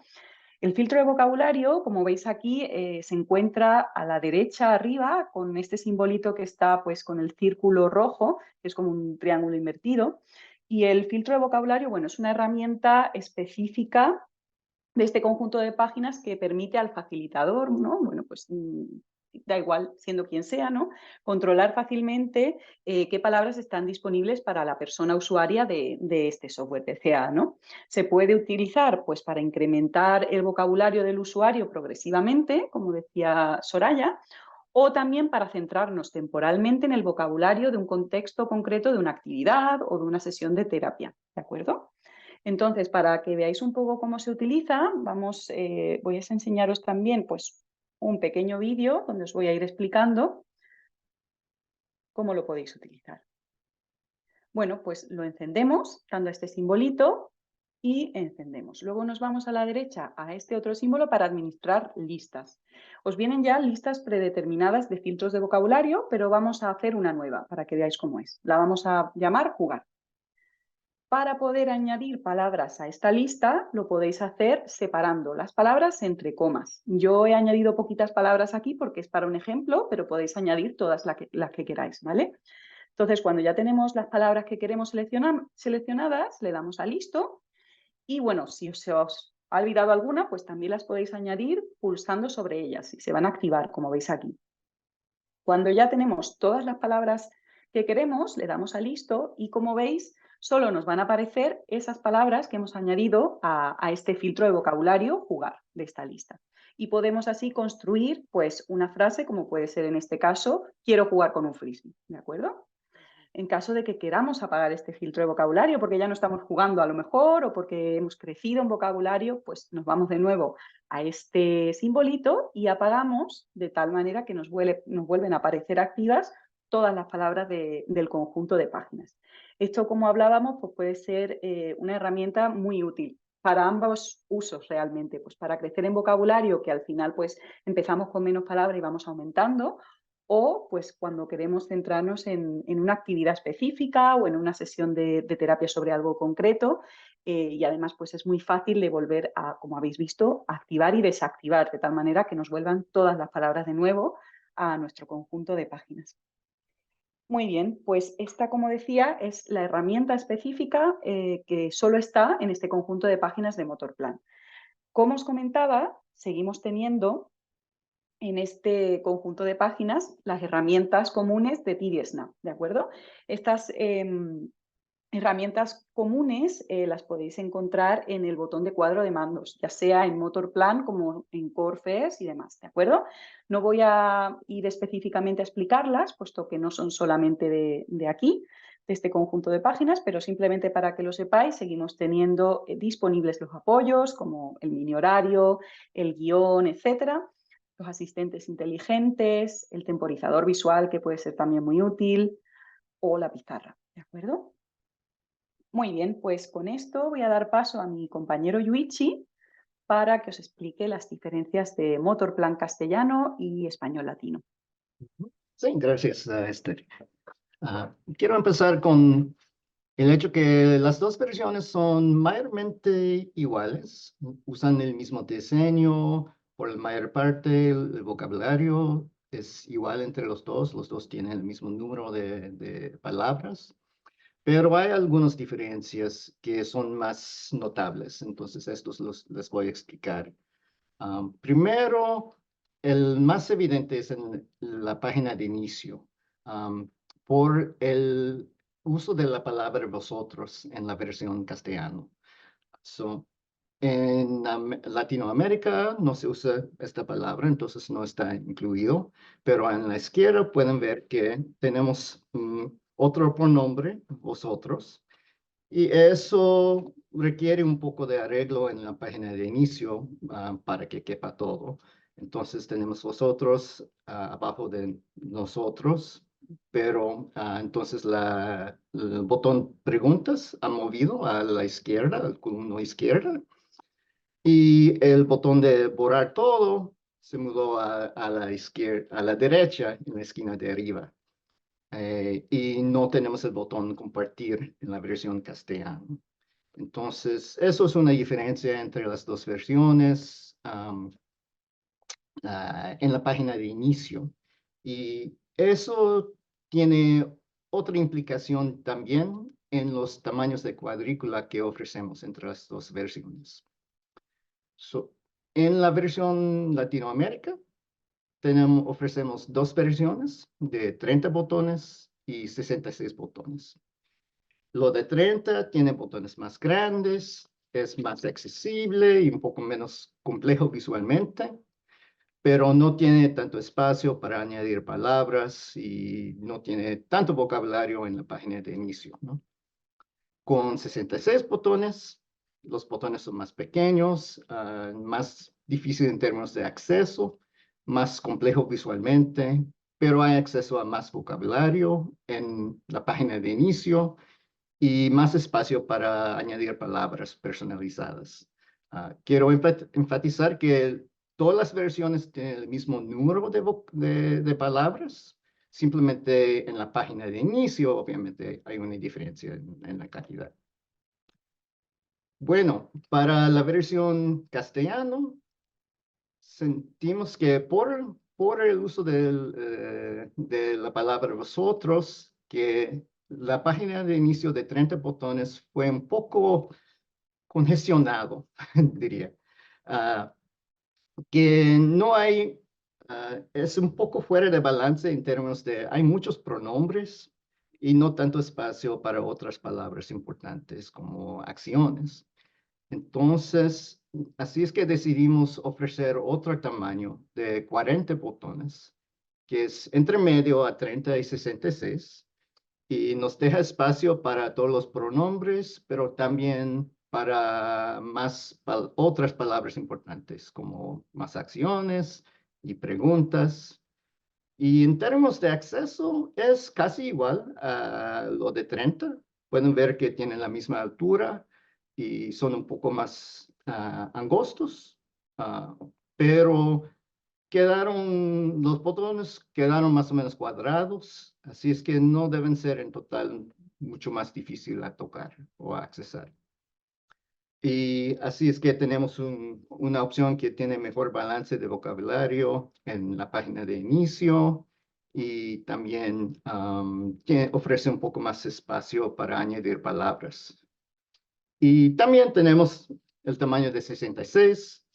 El filtro de vocabulario, como veis aquí, se encuentra a la derecha arriba con este simbolito que está pues, con el círculo rojo, que es como un triángulo invertido. Y el filtro de vocabulario, bueno, es una herramienta específica de este conjunto de páginas que permite al facilitador, ¿no? Bueno, pues da igual siendo quien sea, ¿no? Controlar fácilmente qué palabras están disponibles para la persona usuaria de este software de CA, ¿no? Se puede utilizar pues para incrementar el vocabulario del usuario progresivamente, como decía Soraya, o también para centrarnos temporalmente en el vocabulario de un contexto concreto de una actividad o de una sesión de terapia, ¿de acuerdo? Entonces, para que veáis un poco cómo se utiliza, voy a enseñaros también pues, un pequeño vídeo donde os voy a ir explicando cómo lo podéis utilizar. Bueno, pues lo encendemos dando a este simbolito y encendemos. Luego nos vamos a la derecha a este otro símbolo para administrar listas. Os vienen ya listas predeterminadas de filtros de vocabulario, pero vamos a hacer una nueva para que veáis cómo es. La vamos a llamar jugar. Para poder añadir palabras a esta lista, lo podéis hacer separando las palabras entre comas. Yo he añadido poquitas palabras aquí porque es para un ejemplo, pero podéis añadir todas las que queráis, ¿vale? Entonces, cuando ya tenemos las palabras que queremos seleccionadas, le damos a listo. Y bueno, si se os ha olvidado alguna, pues también las podéis añadir pulsando sobre ellas y se van a activar, como veis aquí. Cuando ya tenemos todas las palabras que queremos, le damos a listo y como veis, solo nos van a aparecer esas palabras que hemos añadido a este filtro de vocabulario jugar de esta lista. Y podemos así construir pues una frase como puede ser en este caso, quiero jugar con un frisbee, ¿de acuerdo? En caso de que queramos apagar este filtro de vocabulario porque ya no estamos jugando a lo mejor o porque hemos crecido en vocabulario, pues nos vamos de nuevo a este simbolito y apagamos de tal manera que nos vuelven a aparecer activas todas las palabras del conjunto de páginas. Esto, como hablábamos, pues puede ser una herramienta muy útil para ambos usos realmente, pues para crecer en vocabulario, que al final pues empezamos con menos palabras y vamos aumentando, o pues cuando queremos centrarnos en una actividad específica o en una sesión de terapia sobre algo concreto y además pues es muy fácil de volver a, como habéis visto, activar y desactivar de tal manera que nos vuelvan todas las palabras de nuevo a nuestro conjunto de páginas. Muy bien, pues esta, como decía, es la herramienta específica que solo está en este conjunto de páginas de Motorplan. Como os comentaba, seguimos teniendo en este conjunto de páginas las herramientas comunes de TDSNAP, ¿de acuerdo? Estas herramientas comunes las podéis encontrar en el botón de cuadro de mandos, ya sea en Motorplan como en CoreFES y demás, ¿de acuerdo? No voy a ir específicamente a explicarlas, puesto que no son solamente de aquí, de este conjunto de páginas, pero simplemente para que lo sepáis, seguimos teniendo disponibles los apoyos, como el mini horario, el guión, etcétera, los asistentes inteligentes, el temporizador visual, que puede ser también muy útil, o la pizarra, ¿de acuerdo? Muy bien, pues con esto voy a dar paso a mi compañero Yuichi para que os explique las diferencias de Motorplan castellano y español latino. Sí, gracias, Esther. Quiero empezar con el hecho que las dos versiones son mayormente iguales, usan el mismo diseño, por la mayor parte el vocabulario es igual entre los dos tienen el mismo número de palabras, pero hay algunas diferencias que son más notables, entonces estos les voy a explicar. Primero, el más evidente es en la página de inicio, por el uso de la palabra vosotros en la versión castellano. So, en Latinoamérica no se usa esta palabra, entonces no está incluido, pero en la izquierda pueden ver que tenemos otro pronombre, vosotros, y eso requiere un poco de arreglo en la página de inicio para que quepa todo. Entonces tenemos vosotros abajo de nosotros, pero entonces el botón preguntas ha movido a la izquierda, al columno izquierda, y el botón de borrar todo se mudó a la izquierda, a la derecha, en la esquina de arriba. Y no tenemos el botón compartir en la versión castellana. Entonces, eso es una diferencia entre las dos versiones en la página de inicio. Y eso tiene otra implicación también en los tamaños de cuadrícula que ofrecemos entre las dos versiones. En la versión Latinoamérica, ofrecemos dos versiones de 30 botones y 66 botones. Lo de 30 tiene botones más grandes, es más accesible y un poco menos complejo visualmente, pero no tiene tanto espacio para añadir palabras y no tiene tanto vocabulario en la página de inicio, ¿no? Con 66 botones, los botones son más pequeños, más difícil en términos de acceso, más complejo visualmente, pero hay acceso a más vocabulario en la página de inicio y más espacio para añadir palabras personalizadas. Quiero enfatizar que todas las versiones tienen el mismo número de palabras, simplemente en la página de inicio, obviamente, hay una diferencia en la cantidad. Bueno, para la versión castellano, sentimos que por el uso de la palabra vosotros, que la página de inicio de 30 botones fue un poco congestionado, diría. Que no hay, es un poco fuera de balance en términos de, hay muchos pronombres y no tanto espacio para otras palabras importantes como acciones. Entonces, así es que decidimos ofrecer otro tamaño de 40 botones, que es entre medio a 30 y 66, y nos deja espacio para todos los pronombres, pero también para otras palabras importantes, como más acciones y preguntas. Y en términos de acceso, es casi igual a lo de 30. Pueden ver que tienen la misma altura y son un poco más angostos, pero los botones quedaron más o menos cuadrados, así es que no deben ser en total mucho más difícil a tocar o a accesar. Y así es que tenemos una opción que tiene mejor balance de vocabulario en la página de inicio y también ofrece un poco más espacio para añadir palabras. Y también tenemos el tamaño de 66,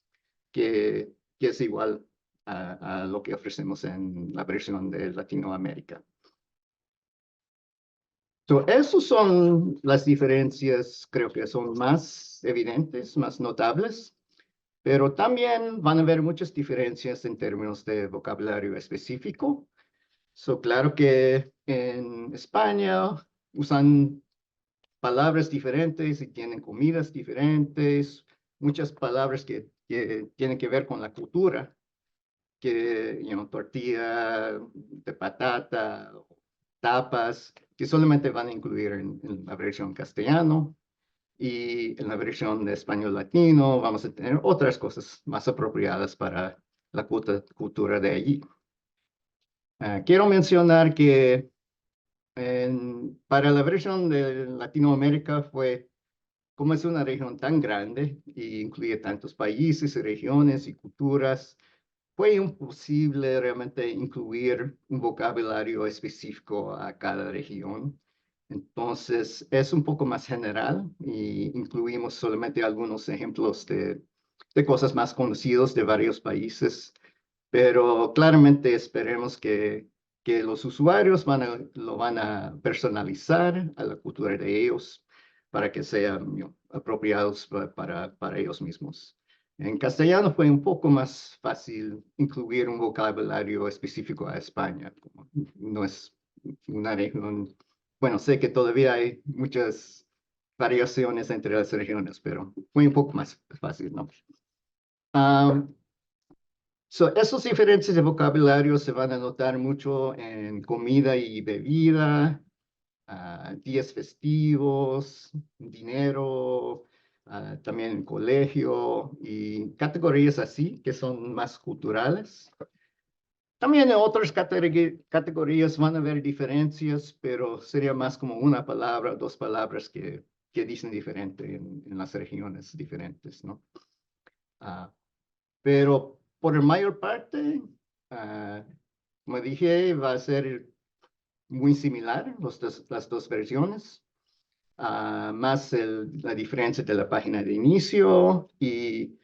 que es igual a lo que ofrecemos en la versión de Latinoamérica. Esas son las diferencias, creo que son más evidentes, más notables, pero también van a haber muchas diferencias en términos de vocabulario específico. Claro que en España usan palabras diferentes y tienen comidas diferentes, muchas palabras que tienen que ver con la cultura, que, tortilla de patata, tapas, que solamente van a incluir en la versión castellano, y en la versión de español latino vamos a tener otras cosas más apropiadas para la cultura de allí. Quiero mencionar que para la versión de Latinoamérica como es una región tan grande y incluye tantos países y regiones y culturas, fue imposible realmente incluir un vocabulario específico a cada región. Entonces, es un poco más general y incluimos solamente algunos ejemplos de cosas más conocidas de varios países, pero claramente esperemos que los usuarios lo van a personalizar a la cultura de ellos para que sean apropiados para ellos mismos. En castellano fue un poco más fácil incluir un vocabulario específico a España. No es una región, bueno, sé que todavía hay muchas variaciones entre las regiones, pero fue un poco más fácil, ¿no? Esas diferencias de vocabulario se van a notar mucho en comida y bebida, días festivos, dinero, también en colegio y categorías así que son más culturales. También en otras categorías van a haber diferencias, pero sería más como una palabra, dos palabras que dicen diferente en las regiones diferentes, ¿no? Pero por la mayor parte, como dije, va a ser muy similar las dos versiones. Más la diferencia de la página de inicio y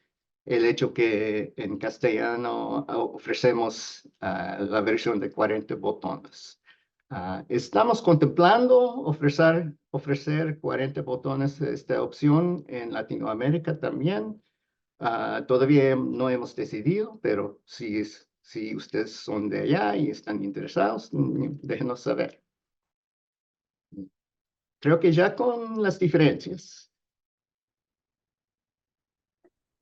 el hecho que en castellano ofrecemos la versión de 40 botones. Estamos contemplando ofrecer 40 botones de esta opción en Latinoamérica también. Todavía no hemos decidido, pero si ustedes son de allá y están interesados, déjenos saber. Creo que ya con las diferencias.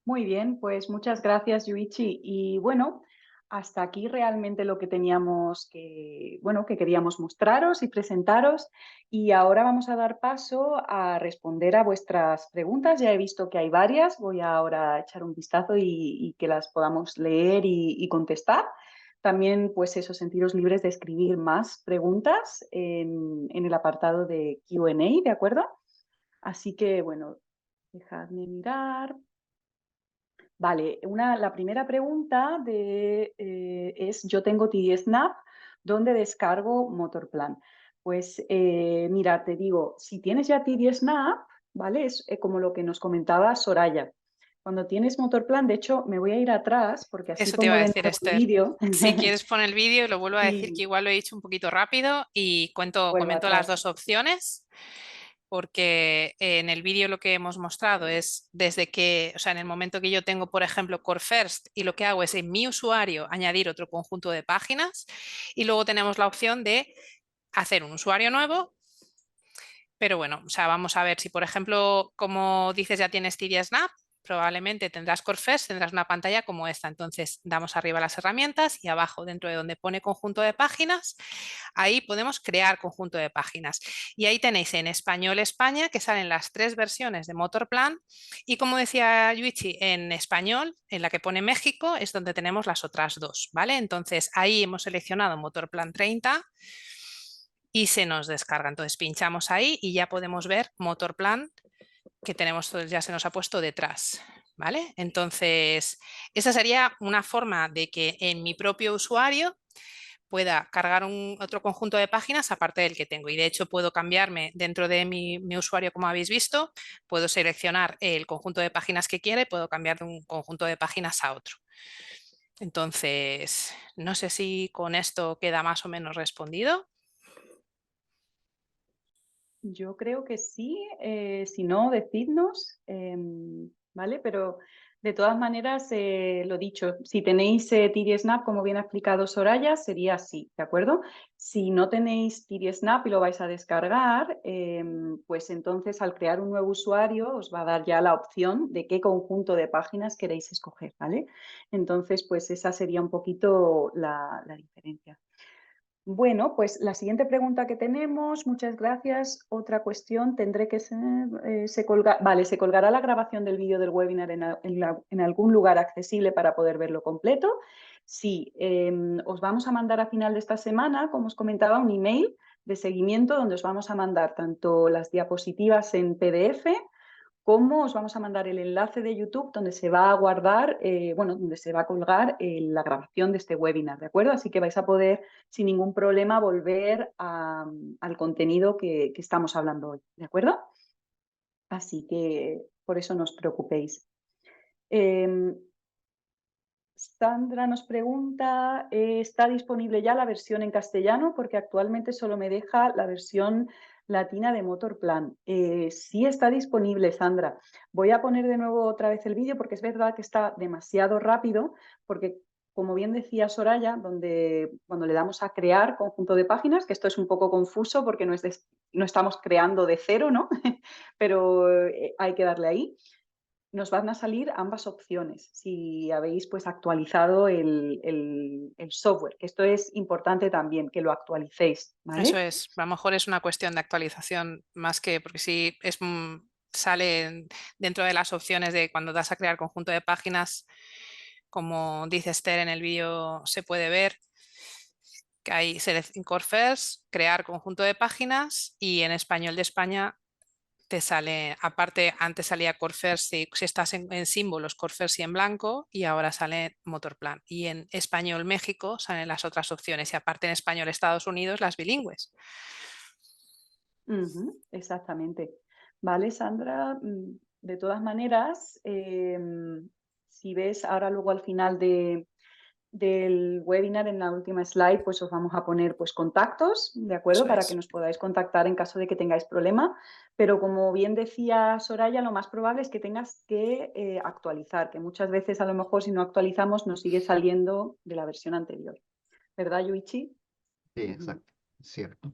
Muy bien, pues muchas gracias, Yuichi. Y bueno, hasta aquí realmente lo que teníamos que queríamos mostraros y presentaros. Y ahora vamos a dar paso a responder a vuestras preguntas. Ya he visto que hay varias. Voy ahora a echar un vistazo y que las podamos leer y contestar. También, pues eso, sentiros libres de escribir más preguntas en el apartado de Q&A, ¿de acuerdo? Así que, bueno, dejadme mirar. Vale, la primera pregunta es, yo tengo TD Snap, ¿dónde descargo Motorplan? Pues mira, te digo, si tienes ya TD Snap, ¿vale? Es como lo que nos comentaba Soraya. Cuando tienes Motorplan, de hecho, me voy a ir atrás porque así Eso te iba pongo a de decir, nuevo el Esther. vídeo. Si quieres poner el vídeo, lo vuelvo a decir que Y igual lo he dicho un poquito rápido y vuelvo comento las atrás. dos opciones, porque en el vídeo lo que hemos mostrado es desde que, o sea, en el momento que yo tengo, por ejemplo, Core First y lo que hago es en mi usuario añadir otro conjunto de páginas y luego tenemos la opción de hacer un usuario nuevo. Pero bueno, o sea, vamos a ver si, por ejemplo, como dices, ya tienes TD Snap, probablemente tendrás Core First, tendrás una pantalla como esta. Entonces, damos arriba las herramientas y abajo, dentro de donde pone conjunto de páginas, ahí podemos crear conjunto de páginas. Y ahí tenéis en español España, que salen las 3 versiones de Motorplan. Y como decía Yuichi, en español, en la que pone México, es donde tenemos las otras 2, ¿vale? Entonces, ahí hemos seleccionado Motorplan 30 y se nos descarga. Entonces pinchamos ahí y ya podemos ver Motorplan que tenemos, ya se nos ha puesto detrás, ¿vale? Entonces, esa sería una forma de que en mi propio usuario pueda cargar otro conjunto de páginas aparte del que tengo. Y de hecho puedo cambiarme dentro de mi usuario, como habéis visto, puedo seleccionar el conjunto de páginas que quiera y puedo cambiar de un conjunto de páginas a otro. Entonces, no sé si con esto queda más o menos respondido. Yo creo que sí, si no, decidnos, ¿vale? Pero de todas maneras, lo dicho, si tenéis TidySnap, como bien ha explicado Soraya, sería así, ¿de acuerdo? Si no tenéis TidySnap y lo vais a descargar, pues entonces al crear un nuevo usuario os va a dar ya la opción de qué conjunto de páginas queréis escoger, ¿vale? Entonces, pues esa sería un poquito la diferencia. Bueno, pues la siguiente pregunta que tenemos, muchas gracias. Otra cuestión, tendré que ser, se colgará la grabación del vídeo del webinar en algún lugar accesible para poder verlo completo. Sí, os vamos a mandar a final de esta semana, como os comentaba, un email de seguimiento donde os vamos a mandar tanto las diapositivas en PDF como os vamos a mandar el enlace de YouTube donde se va a guardar, donde se va a colgar la grabación de este webinar, ¿de acuerdo? Así que vais a poder sin ningún problema volver al contenido que estamos hablando hoy, ¿de acuerdo? Así que por eso no os preocupéis. Sandra nos pregunta, ¿está disponible ya la versión en castellano? Porque actualmente solo me deja la versión latina de Motorplan. Sí está disponible, Sandra. Voy a poner de nuevo otra vez el vídeo porque es verdad que está demasiado rápido, porque como bien decía Soraya, cuando le damos a crear conjunto de páginas, que esto es un poco confuso porque no estamos creando de cero, ¿no? Pero hay que darle ahí. Nos van a salir ambas opciones si habéis pues actualizado el software, que esto es importante también, que lo actualicéis, ¿vale? Eso es, a lo mejor es una cuestión de actualización más que, porque si sale dentro de las opciones de cuando das a crear conjunto de páginas, como dice Esther en el vídeo, se puede ver que hay en Core First, crear conjunto de páginas, y en español de España te sale, aparte antes salía Core First si estás en símbolos, Core First y en blanco, y ahora sale Motorplan. Y en español México salen las otras opciones, y aparte en español Estados Unidos las bilingües. Exactamente. Vale, Sandra, de todas maneras, si ves ahora luego al final del webinar, en la última slide, pues os vamos a poner pues contactos, ¿de acuerdo? Eso Para es. que nos podáis contactar en caso de que tengáis problema. Pero como bien decía Soraya, lo más probable es que tengas que actualizar, que muchas veces a lo mejor si no actualizamos nos sigue saliendo de la versión anterior. ¿Verdad, Yuichi? Sí, exacto, cierto.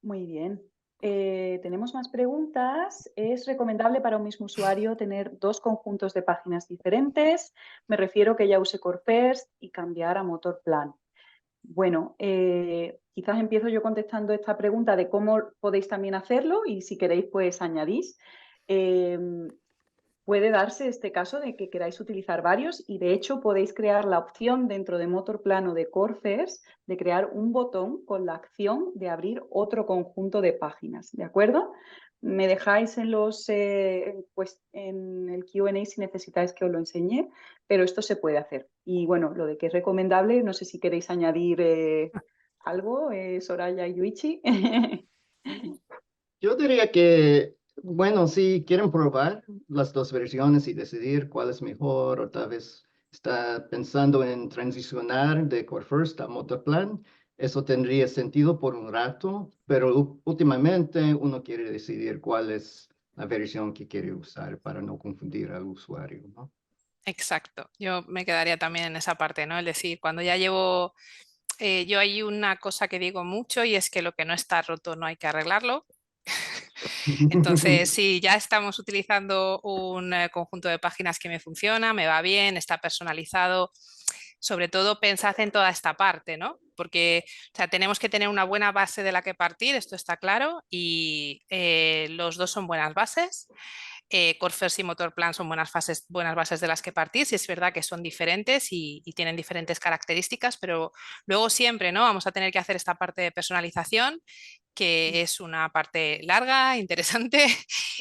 Muy bien. Tenemos más preguntas. ¿Es recomendable para un mismo usuario tener dos conjuntos de páginas diferentes? Me refiero que ya use Core First y cambiar a Motorplan. Bueno, quizás empiezo yo contestando esta pregunta de cómo podéis también hacerlo y si queréis pues añadís. Puede darse este caso de que queráis utilizar varios y de hecho podéis crear la opción dentro de Motorplan o de Core First de crear un botón con la acción de abrir otro conjunto de páginas, ¿de acuerdo? Me dejáis en en el Q&A si necesitáis que os lo enseñe, pero esto se puede hacer. Y bueno, lo de que es recomendable, no sé si queréis añadir algo, Soraya y Yuichi. Yo diría que, bueno, si quieren probar las dos versiones y decidir cuál es mejor, o tal vez está pensando en transicionar de Core First a Motorplan, eso tendría sentido por un rato, pero últimamente uno quiere decidir cuál es la versión que quiere usar para no confundir al usuario, ¿no? Exacto. Yo me quedaría también en esa parte, ¿no? Es decir, cuando ya llevo, yo hay una cosa que digo mucho, y es que lo que no está roto no hay que arreglarlo. Entonces, si ya estamos utilizando un conjunto de páginas que me funciona, me va bien, está personalizado, sobre todo pensad en toda esta parte, ¿no? Porque o sea, tenemos que tener una buena base de la que partir, esto está claro, y los dos son buenas bases. Core First y Motorplan son buenas bases de las que partir. Sí, es verdad que son diferentes y tienen diferentes características, pero luego siempre, ¿no? Vamos a tener que hacer esta parte de personalización, que es una parte larga, interesante,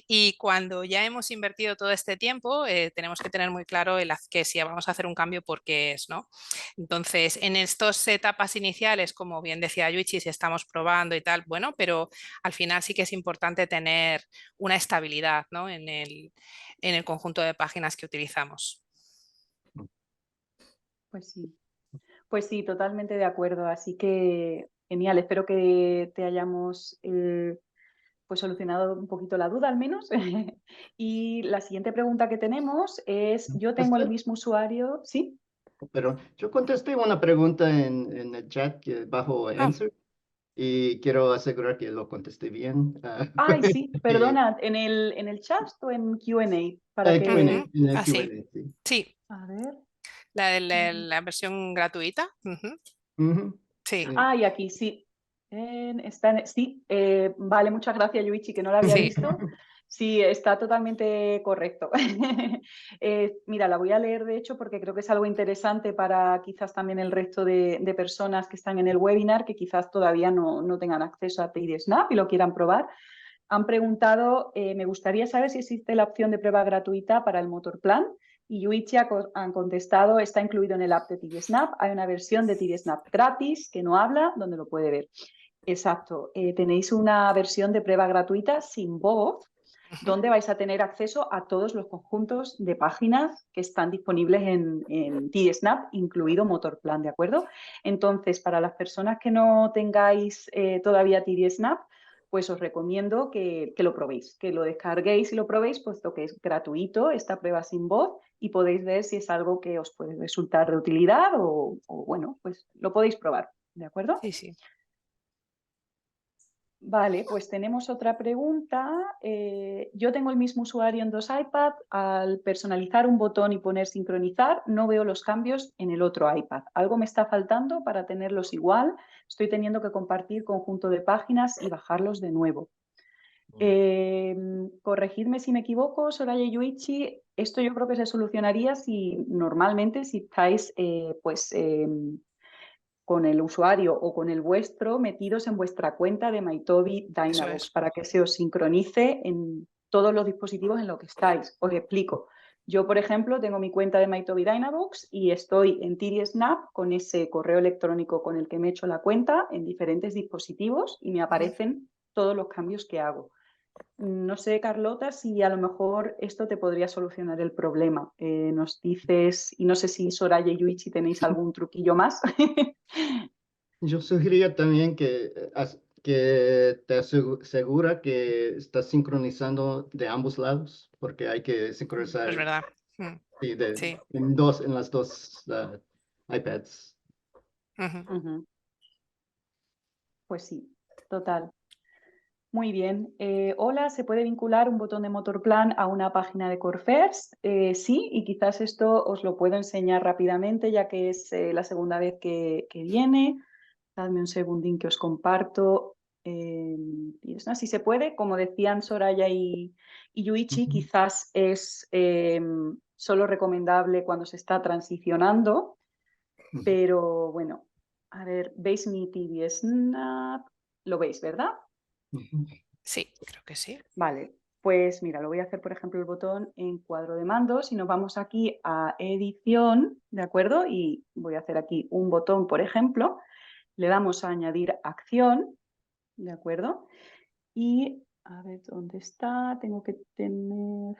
y cuando ya hemos invertido todo este tiempo, tenemos que tener muy claro que si vamos a hacer un cambio, ¿por qué es, ¿no? Entonces, en estas etapas iniciales, como bien decía Yuichi, si estamos probando y tal, bueno, pero al final sí que es importante tener una estabilidad, ¿no? en el conjunto de páginas que utilizamos. Pues sí, totalmente de acuerdo. Así que genial, espero que te hayamos pues solucionado un poquito la duda al menos. Y la siguiente pregunta que tenemos es, yo tengo el mismo usuario, ¿sí? Pero yo contesté una pregunta en el chat bajo Answer y quiero asegurar que lo contesté bien. Ay, sí, Y, perdona, en el chat o en Q&A? Para que... Q&A, en el Así. Q&A, sí. Sí, A ver. la versión gratuita. Ujú, Sí, sí. Ah, y aquí sí. Sí, vale, muchas gracias, Yuichi, que no lo había sí. visto. Sí, está totalmente correcto. Mira, la voy a leer de hecho porque creo que es algo interesante para quizás también el resto de personas que están en el webinar que quizás todavía no tengan acceso a TidySnap y lo quieran probar. Han preguntado, me gustaría saber si existe la opción de prueba gratuita para el Motor Plan. Y Yuichi han contestado, está incluido en el app de TidySnap. Hay una versión de TidySnap gratis que no habla, donde lo puede ver. Exacto. Tenéis una versión de prueba gratuita sin voz, donde vais a tener acceso a todos los conjuntos de páginas que están disponibles en TidySnap, incluido Motor Plan, ¿de acuerdo? Entonces, para las personas que no tengáis todavía TidySnap, pues os recomiendo que lo probéis, que lo descarguéis y lo probéis, puesto que es gratuito esta prueba sin voz y podéis ver si es algo que os puede resultar de utilidad o bueno, pues lo podéis probar, ¿de acuerdo? Sí, sí. Vale, pues tenemos otra pregunta. Yo tengo el mismo usuario en dos iPads. Al personalizar un botón y poner sincronizar, no veo los cambios en el otro iPad. Algo me está faltando para tenerlos igual. Estoy teniendo que compartir conjunto de páginas y bajarlos de nuevo. Corregidme si me equivoco, Soraya y Yuichi. Esto yo creo que se solucionaría si normalmente, si estáis con el usuario o con el vuestro metidos en vuestra cuenta de Mytobi Eso Dynavox es. para que se os sincronice en todos los dispositivos en los que estáis. Os explico. Yo, por ejemplo, tengo mi cuenta de Mytobi Dynavox y estoy en TidySnap con ese correo electrónico con el que me he hecho la cuenta en diferentes dispositivos y me aparecen todos los cambios que hago. No sé, Carlota, si a lo mejor esto te podría solucionar el problema. Nos dices, y no sé si Soraya y Yuichi tenéis algún truquillo más. Yo sugeriría también que te asegura que estás sincronizando de ambos lados, porque hay que Es sincronizar verdad. Mm, sí, Sí. en las dos iPads. Ujú. Pues sí, total. Muy bien. Hola, ¿se puede vincular un botón de Motor Plan a una página de Corefirst? Sí, y quizás esto os lo puedo enseñar rápidamente, ya que es la segunda vez que viene. Dadme un segundín que os comparto. Y es así se puede. Como decían Soraya y Yuichi, Ujú, quizás es solo recomendable cuando se está transicionando, ujú, pero bueno, a ver, ¿veis mi TV Snap? Lo veis, ¿verdad? ujú. Sí, creo que sí. Vale, pues mira, lo voy a hacer, por ejemplo, el botón en cuadro de mandos y nos vamos aquí a edición, ¿de acuerdo? Y voy a hacer aquí un botón, por ejemplo, le damos a añadir acción, ¿de acuerdo? Y a ver dónde está, tengo que tener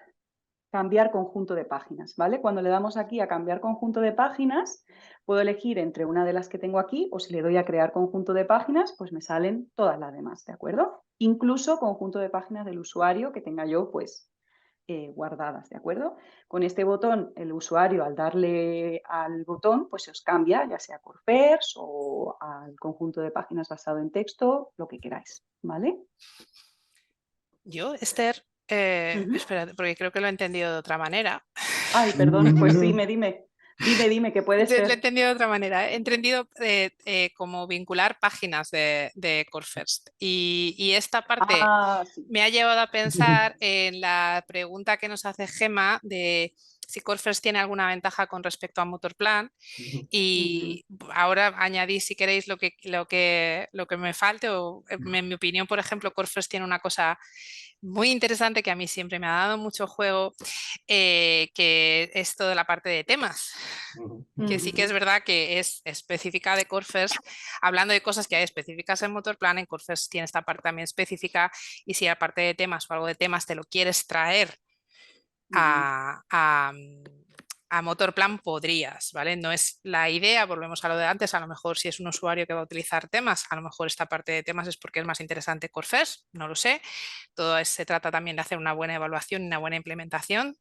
cambiar conjunto de páginas, ¿vale? Cuando le damos aquí a cambiar conjunto de páginas, puedo elegir entre una de las que tengo aquí o si le doy a crear conjunto de páginas, pues me salen todas las demás, ¿de acuerdo? Incluso conjunto de páginas del usuario que tenga yo, pues, guardadas, ¿de acuerdo? Con este botón, el usuario al darle al botón, pues se os cambia, ya sea Corefirst o al conjunto de páginas basado en texto, lo que queráis, ¿vale? Yo, Esther, espera, porque creo que lo he entendido de otra manera. Ay, perdón, pues dime, que puede Lo he ser. entendido de otra manera. He entendido como vincular páginas de Corefirst. Y esta parte Ah, sí. me ha llevado a pensar en la pregunta que nos hace Gema de si Core First tiene alguna ventaja con respecto a Motorplan. Y ahora añadí, si queréis, lo que me falte, o en mi opinión, por ejemplo, Core First tiene una cosa muy interesante que a mí siempre me ha dado mucho juego, que es toda la parte de temas, que sí que es verdad que es específica de Core First. Hablando de cosas que hay específicas en Motorplan, en Core First tiene esta parte también específica, y si aparte de temas o algo de temas te lo quieres traer a Motorplan, podrías, ¿vale? No es la idea, volvemos a lo de antes, a lo mejor si es un usuario que va a utilizar temas, a lo mejor esta parte de temas es porque es más interesante Core First, no lo sé. Se trata también de hacer una buena evaluación y una buena implementación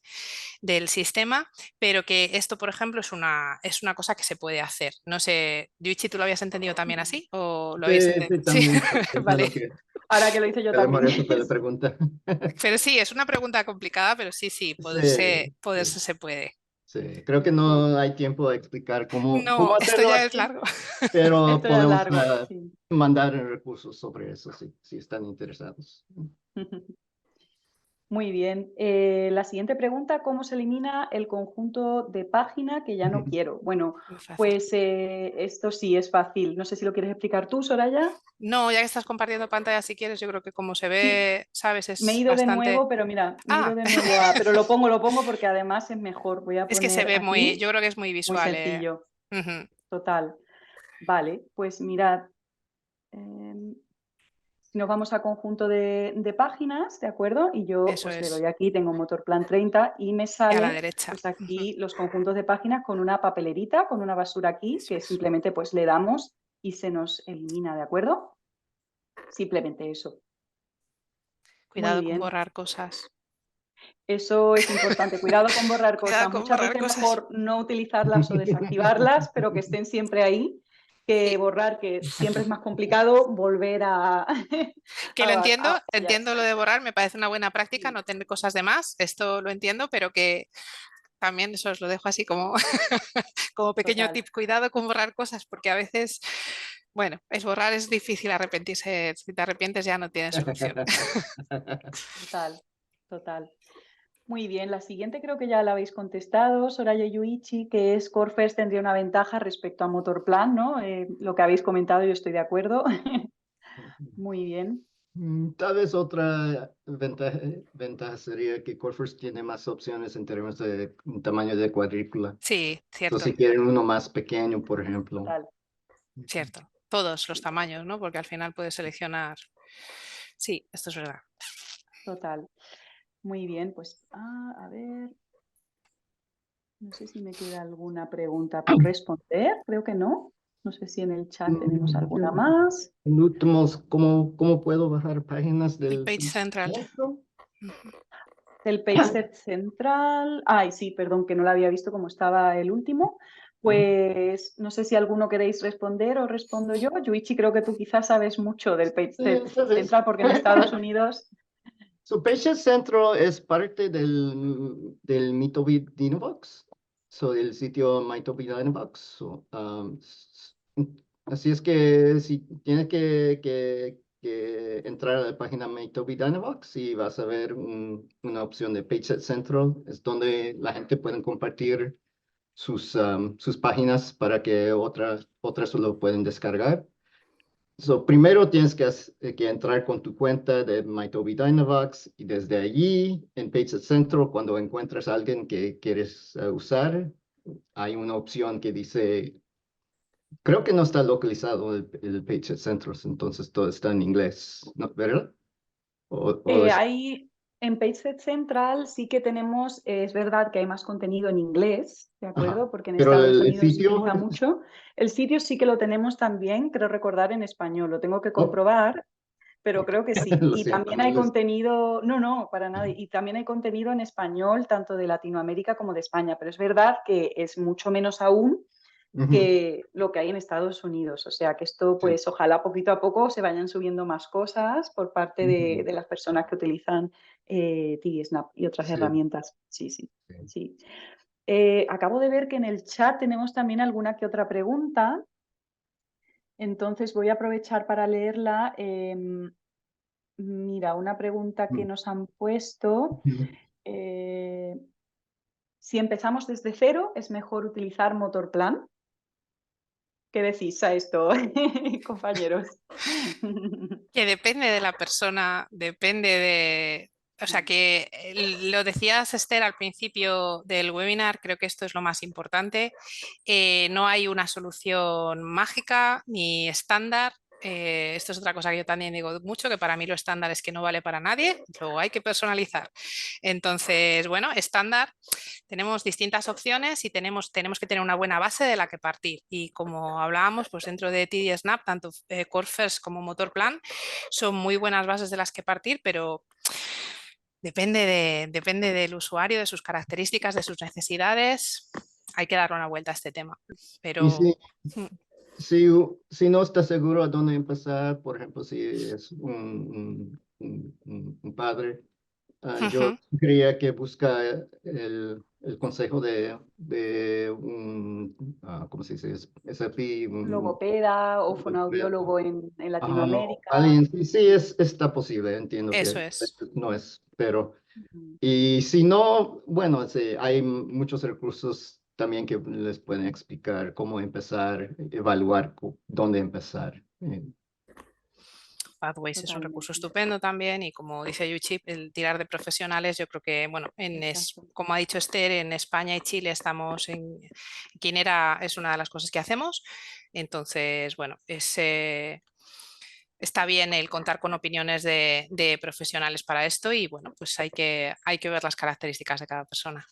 del sistema, pero que esto, por ejemplo, es una cosa que se puede hacer. No sé, Yuichi, ¿tú lo habías entendido también así o lo habías entendido? Sí, también. Vale. Ahora que lo hice yo también. Por eso te la pregunta. Pero sí, es una pregunta complicada, pero sí, poderse se puede. Sí, creo que no hay tiempo de explicar cómo No, esto hacerlo ya es aquí, largo. pero Esto ya es podemos largo, sí. mandar recursos sobre eso si están interesados. Muy bien. La siguiente pregunta, ¿cómo se elimina el conjunto de página que ya no quiero? Bueno, Muy fácil. pues esto sí es fácil. No sé si lo quieres explicar tú, Soraya. No, ya que estás compartiendo pantalla, si quieres, yo creo que como se ve, Sí, sabes, me he es ido de bastante... nuevo, pero mira, me he ido de nuevo pero lo pongo porque además es mejor. Voy a Es que se poner ve muy, aquí, yo creo que es muy muy visual. sencillo, Ujú. total. Vale, pues mirad, nos vamos a conjunto de páginas, ¿de acuerdo? Y yo Eso pues le es. doy aquí, tengo Motorplan 30 y me Y a la sale derecha. pues aquí los conjuntos de páginas con una papelerita, con una basura aquí, que simplemente pues le damos y se nos elimina, ¿de acuerdo? Simplemente eso. Muy Cuidado con bien. borrar cosas. Eso es importante. Cuidado con borrar Cuidado cosas. con Muchas borrar veces cosas. mejor no utilizarlas o desactivarlas, pero que estén siempre ahí, que Sí. borrar, que siempre es más complicado volver a... Que lo entiendo, ya entiendo lo está. de borrar, me parece una buena práctica, Sí, no tener cosas de más, esto lo entiendo, pero que también eso os lo dejo así como, como pequeño total, tip, cuidado con borrar cosas, porque a veces, bueno, borrar es difícil, arrepentirse, si te arrepientes ya no tienes solución. total, total. Muy bien, la siguiente creo que ya la habéis contestado, Soraya Yuichi, que es Core First tendría una ventaja respecto a Motorplan, ¿no? Lo que habéis comentado, yo estoy de acuerdo. Muy bien. Tal vez otra ventaja sería que Core First tiene más opciones en términos de tamaño de cuadrícula. Sí, Entonces, cierto, si quieren uno más pequeño, por ejemplo. Total, cierto. Todos los tamaños, ¿no? Porque al final puedes seleccionar. Sí, esto es verdad. total. Muy bien, pues a ver, no sé si me queda alguna pregunta por responder, creo que no. No sé si en el chat tenemos alguna más. En últimos, ¿cómo puedo bajar páginas El del Page Central. centro? El page set central. Ay, sí, perdón, que no lo había visto como estaba el último. Pues no sé si alguno queréis responder o respondo yo. Yuichi, creo que tú quizás sabes mucho del page set Entonces, central porque en Estados Unidos. su Page Centro es parte del Mitobi Dinobox, del sitio Mitobi Dinobox. Así es que si tienes que entrar a la página Mitobi Dinobox y vas a ver una opción de Page Central, es donde la gente puede compartir sus páginas para que otras lo pueden descargar. Primero tienes que entrar con tu cuenta de MyToby Dynavox y desde allí en Page Central, cuando encuentras a alguien que quieres usar, hay una opción que dice, creo que no está localizado el Page Central, entonces todo está en inglés, ¿no? ¿Verdad? Ahí en PageSet Central sí que tenemos, es verdad que hay más contenido en inglés, ¿de Ajá. acuerdo? Porque en Pero Estados el Unidos se sitio, utiliza mucho. El sitio sí que lo tenemos también, creo recordar, en español. Lo tengo que oh, comprobar, pero ok. creo que sí. Lo Y siento, también hay contenido, no, para nada. Y también hay contenido en español, tanto de Latinoamérica como de España. Pero es verdad que es mucho menos aún Ujú, que lo que hay en Estados Unidos. O sea que esto, sí, pues ojalá poquito a poco se vayan subiendo más cosas por parte ujú, de las personas que utilizan TidySnap y otras sí, herramientas. Sí, sí, sí. sí. Acabo de ver que en el chat tenemos también alguna que otra pregunta. Entonces voy a aprovechar para leerla. Mira, una pregunta que nos han puesto. Ujú. Eh, si empezamos desde cero, ¿es mejor utilizar Motorplan? ¿Qué decís a esto, compañeros? Que depende de la persona, depende de... O sea, que lo decías, Esther, al principio del webinar, creo que esto es lo más importante. No hay una solución mágica ni estándar. Esto es otra cosa que yo también digo mucho, que para mí lo estándar es que no vale para nadie, luego hay que personalizar. Entonces, bueno, estándar, tenemos distintas opciones y tenemos que tener una buena base de la que partir. Y como hablábamos, pues dentro de TD Snap, tanto Core First como Motorplan son muy buenas bases de las que partir, pero depende del usuario, de sus características, de sus necesidades. Hay que darle una vuelta a este tema. Y Pero si no está seguro a dónde empezar, por ejemplo, si es un padre, yo creía que busca el consejo de un, ¿cómo se dice? SAP, Logopeda o fonoaudiólogo en Latinoamérica. alguien, sí, está posible, entiendo eso que es. no es, pero, y si no, bueno, sí, hay muchos recursos también que les pueden explicar cómo empezar, evaluar dónde empezar. Pathways es un recurso Totalmente. estupendo también y como dice Yuchi, el tirar de profesionales, yo creo que, bueno, Exacto. como ha dicho Esther, en España y Chile estamos en Quinera, es una de las cosas que hacemos. Entonces, bueno, está bien el contar con opiniones de profesionales para esto y, bueno, pues hay que ver las características de cada persona.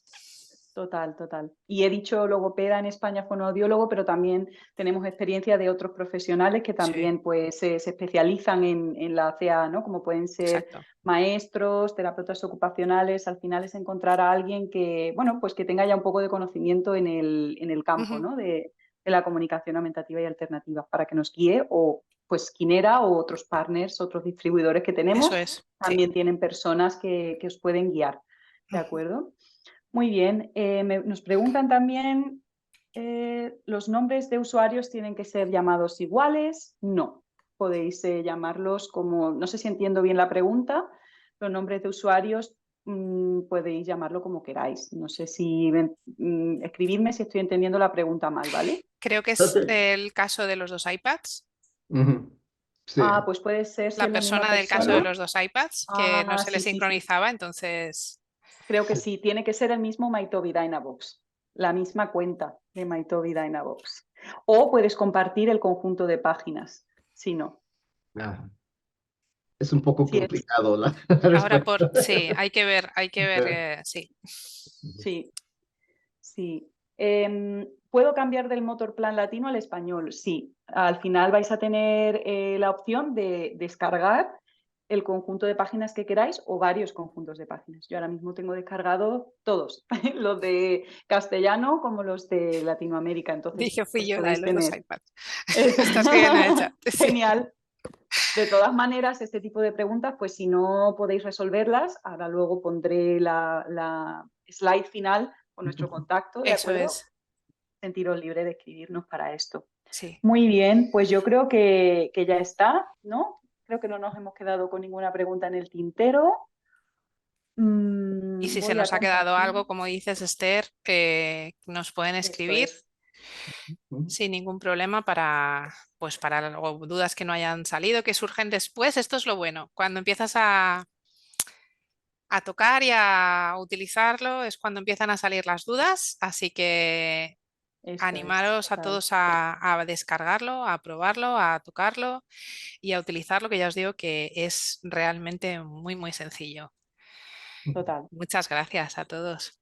Total, total. Y he dicho logopeda en España, fonoaudiólogo, pero también tenemos experiencia de otros profesionales que también Sí, pues, se especializan en la CA, ¿no? Como pueden ser exacto. maestros, terapeutas ocupacionales. Al final es encontrar a alguien que, bueno, pues que tenga ya un poco de conocimiento en el campo, ¿no? De la comunicación aumentativa y alternativa para que nos guíe o pues Quinera o otros partners, otros distribuidores que Eso tenemos, es, sí. también tienen personas que os pueden guiar, ¿de acuerdo? Muy bien, nos preguntan también, ¿los nombres de usuarios tienen que ser llamados iguales? No, podéis llamarlos como, no sé si entiendo bien la pregunta, los nombres de usuarios podéis llamarlo como queráis. No sé si, escribidme si estoy entendiendo la pregunta mal, ¿vale? Creo que es Ok. el caso de los dos iPads. Sí. Ah, pues puede ser si La es la misma persona del caso de persona. los dos iPads, que no Ah, se le sí, sí, sí. sincronizaba, entonces... Creo que sí, tiene que ser el mismo Mytobi Dynabox, la misma cuenta de Mytobi Dynabox. O puedes compartir el conjunto de páginas, si no. Ah, es un poco Si es, complicado la Ahora respuesta. sí, hay que ver, sí. sí, sí. ¿Puedo cambiar del Motorplan latino al español? Sí. Al final vais a tener la opción de descargar el conjunto de páginas que queráis o varios conjuntos de páginas. Yo ahora mismo tengo descargado todos, los de castellano como los de Latinoamérica. Entonces, Dije, fui pues yo la de podéis los dos tener. iPads. Está escribiendo en el chat. Sí. Genial. De todas maneras, este tipo de preguntas, pues si no podéis resolverlas, ahora luego pondré la slide final con nuestro contacto, ¿de Eso acuerdo? es, Sentiros libre de escribirnos para esto. sí. Muy bien, pues yo creo que ya está, ¿no? Creo que no nos hemos quedado con ninguna pregunta en el tintero. Y si se Voy a nos ha quedado compartir. algo, como dices, Esther, nos pueden Esto escribir es. sin ningún problema pues para o dudas que no hayan salido, que surgen después. Esto es lo bueno. Cuando empiezas a tocar y a utilizarlo es cuando empiezan a salir las dudas. Así que Esto es, animaros a total, todos a descargarlo, a probarlo, a tocarlo y a utilizarlo, que ya os digo que es realmente muy, muy sencillo. total. Muchas gracias a todos.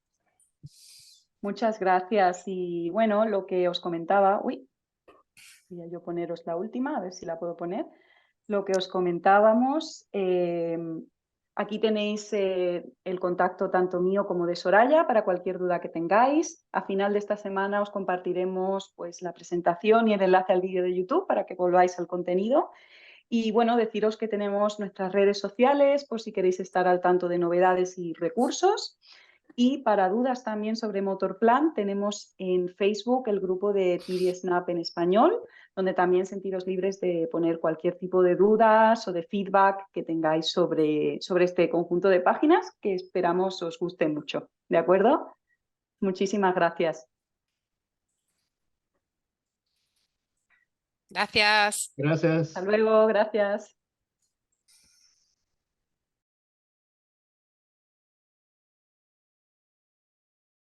Muchas gracias. Y bueno, lo que os comentaba, voy a yo poneros la última, a ver si la puedo poner. Lo que os comentábamos, aquí tenéis el contacto tanto mío como de Soraya para cualquier duda que tengáis. A final de esta semana os compartiremos pues, la presentación y el enlace al vídeo de YouTube para que volváis al contenido. Y bueno, deciros que tenemos nuestras redes sociales por si queréis estar al tanto de novedades y recursos. Y para dudas también sobre Motorplan, tenemos en Facebook el grupo de TD Snap en español, donde también sentiros libres de poner cualquier tipo de dudas o de feedback que tengáis sobre este conjunto de páginas que esperamos os guste mucho. ¿De acuerdo? Muchísimas gracias. Gracias. Gracias. Hasta luego, gracias.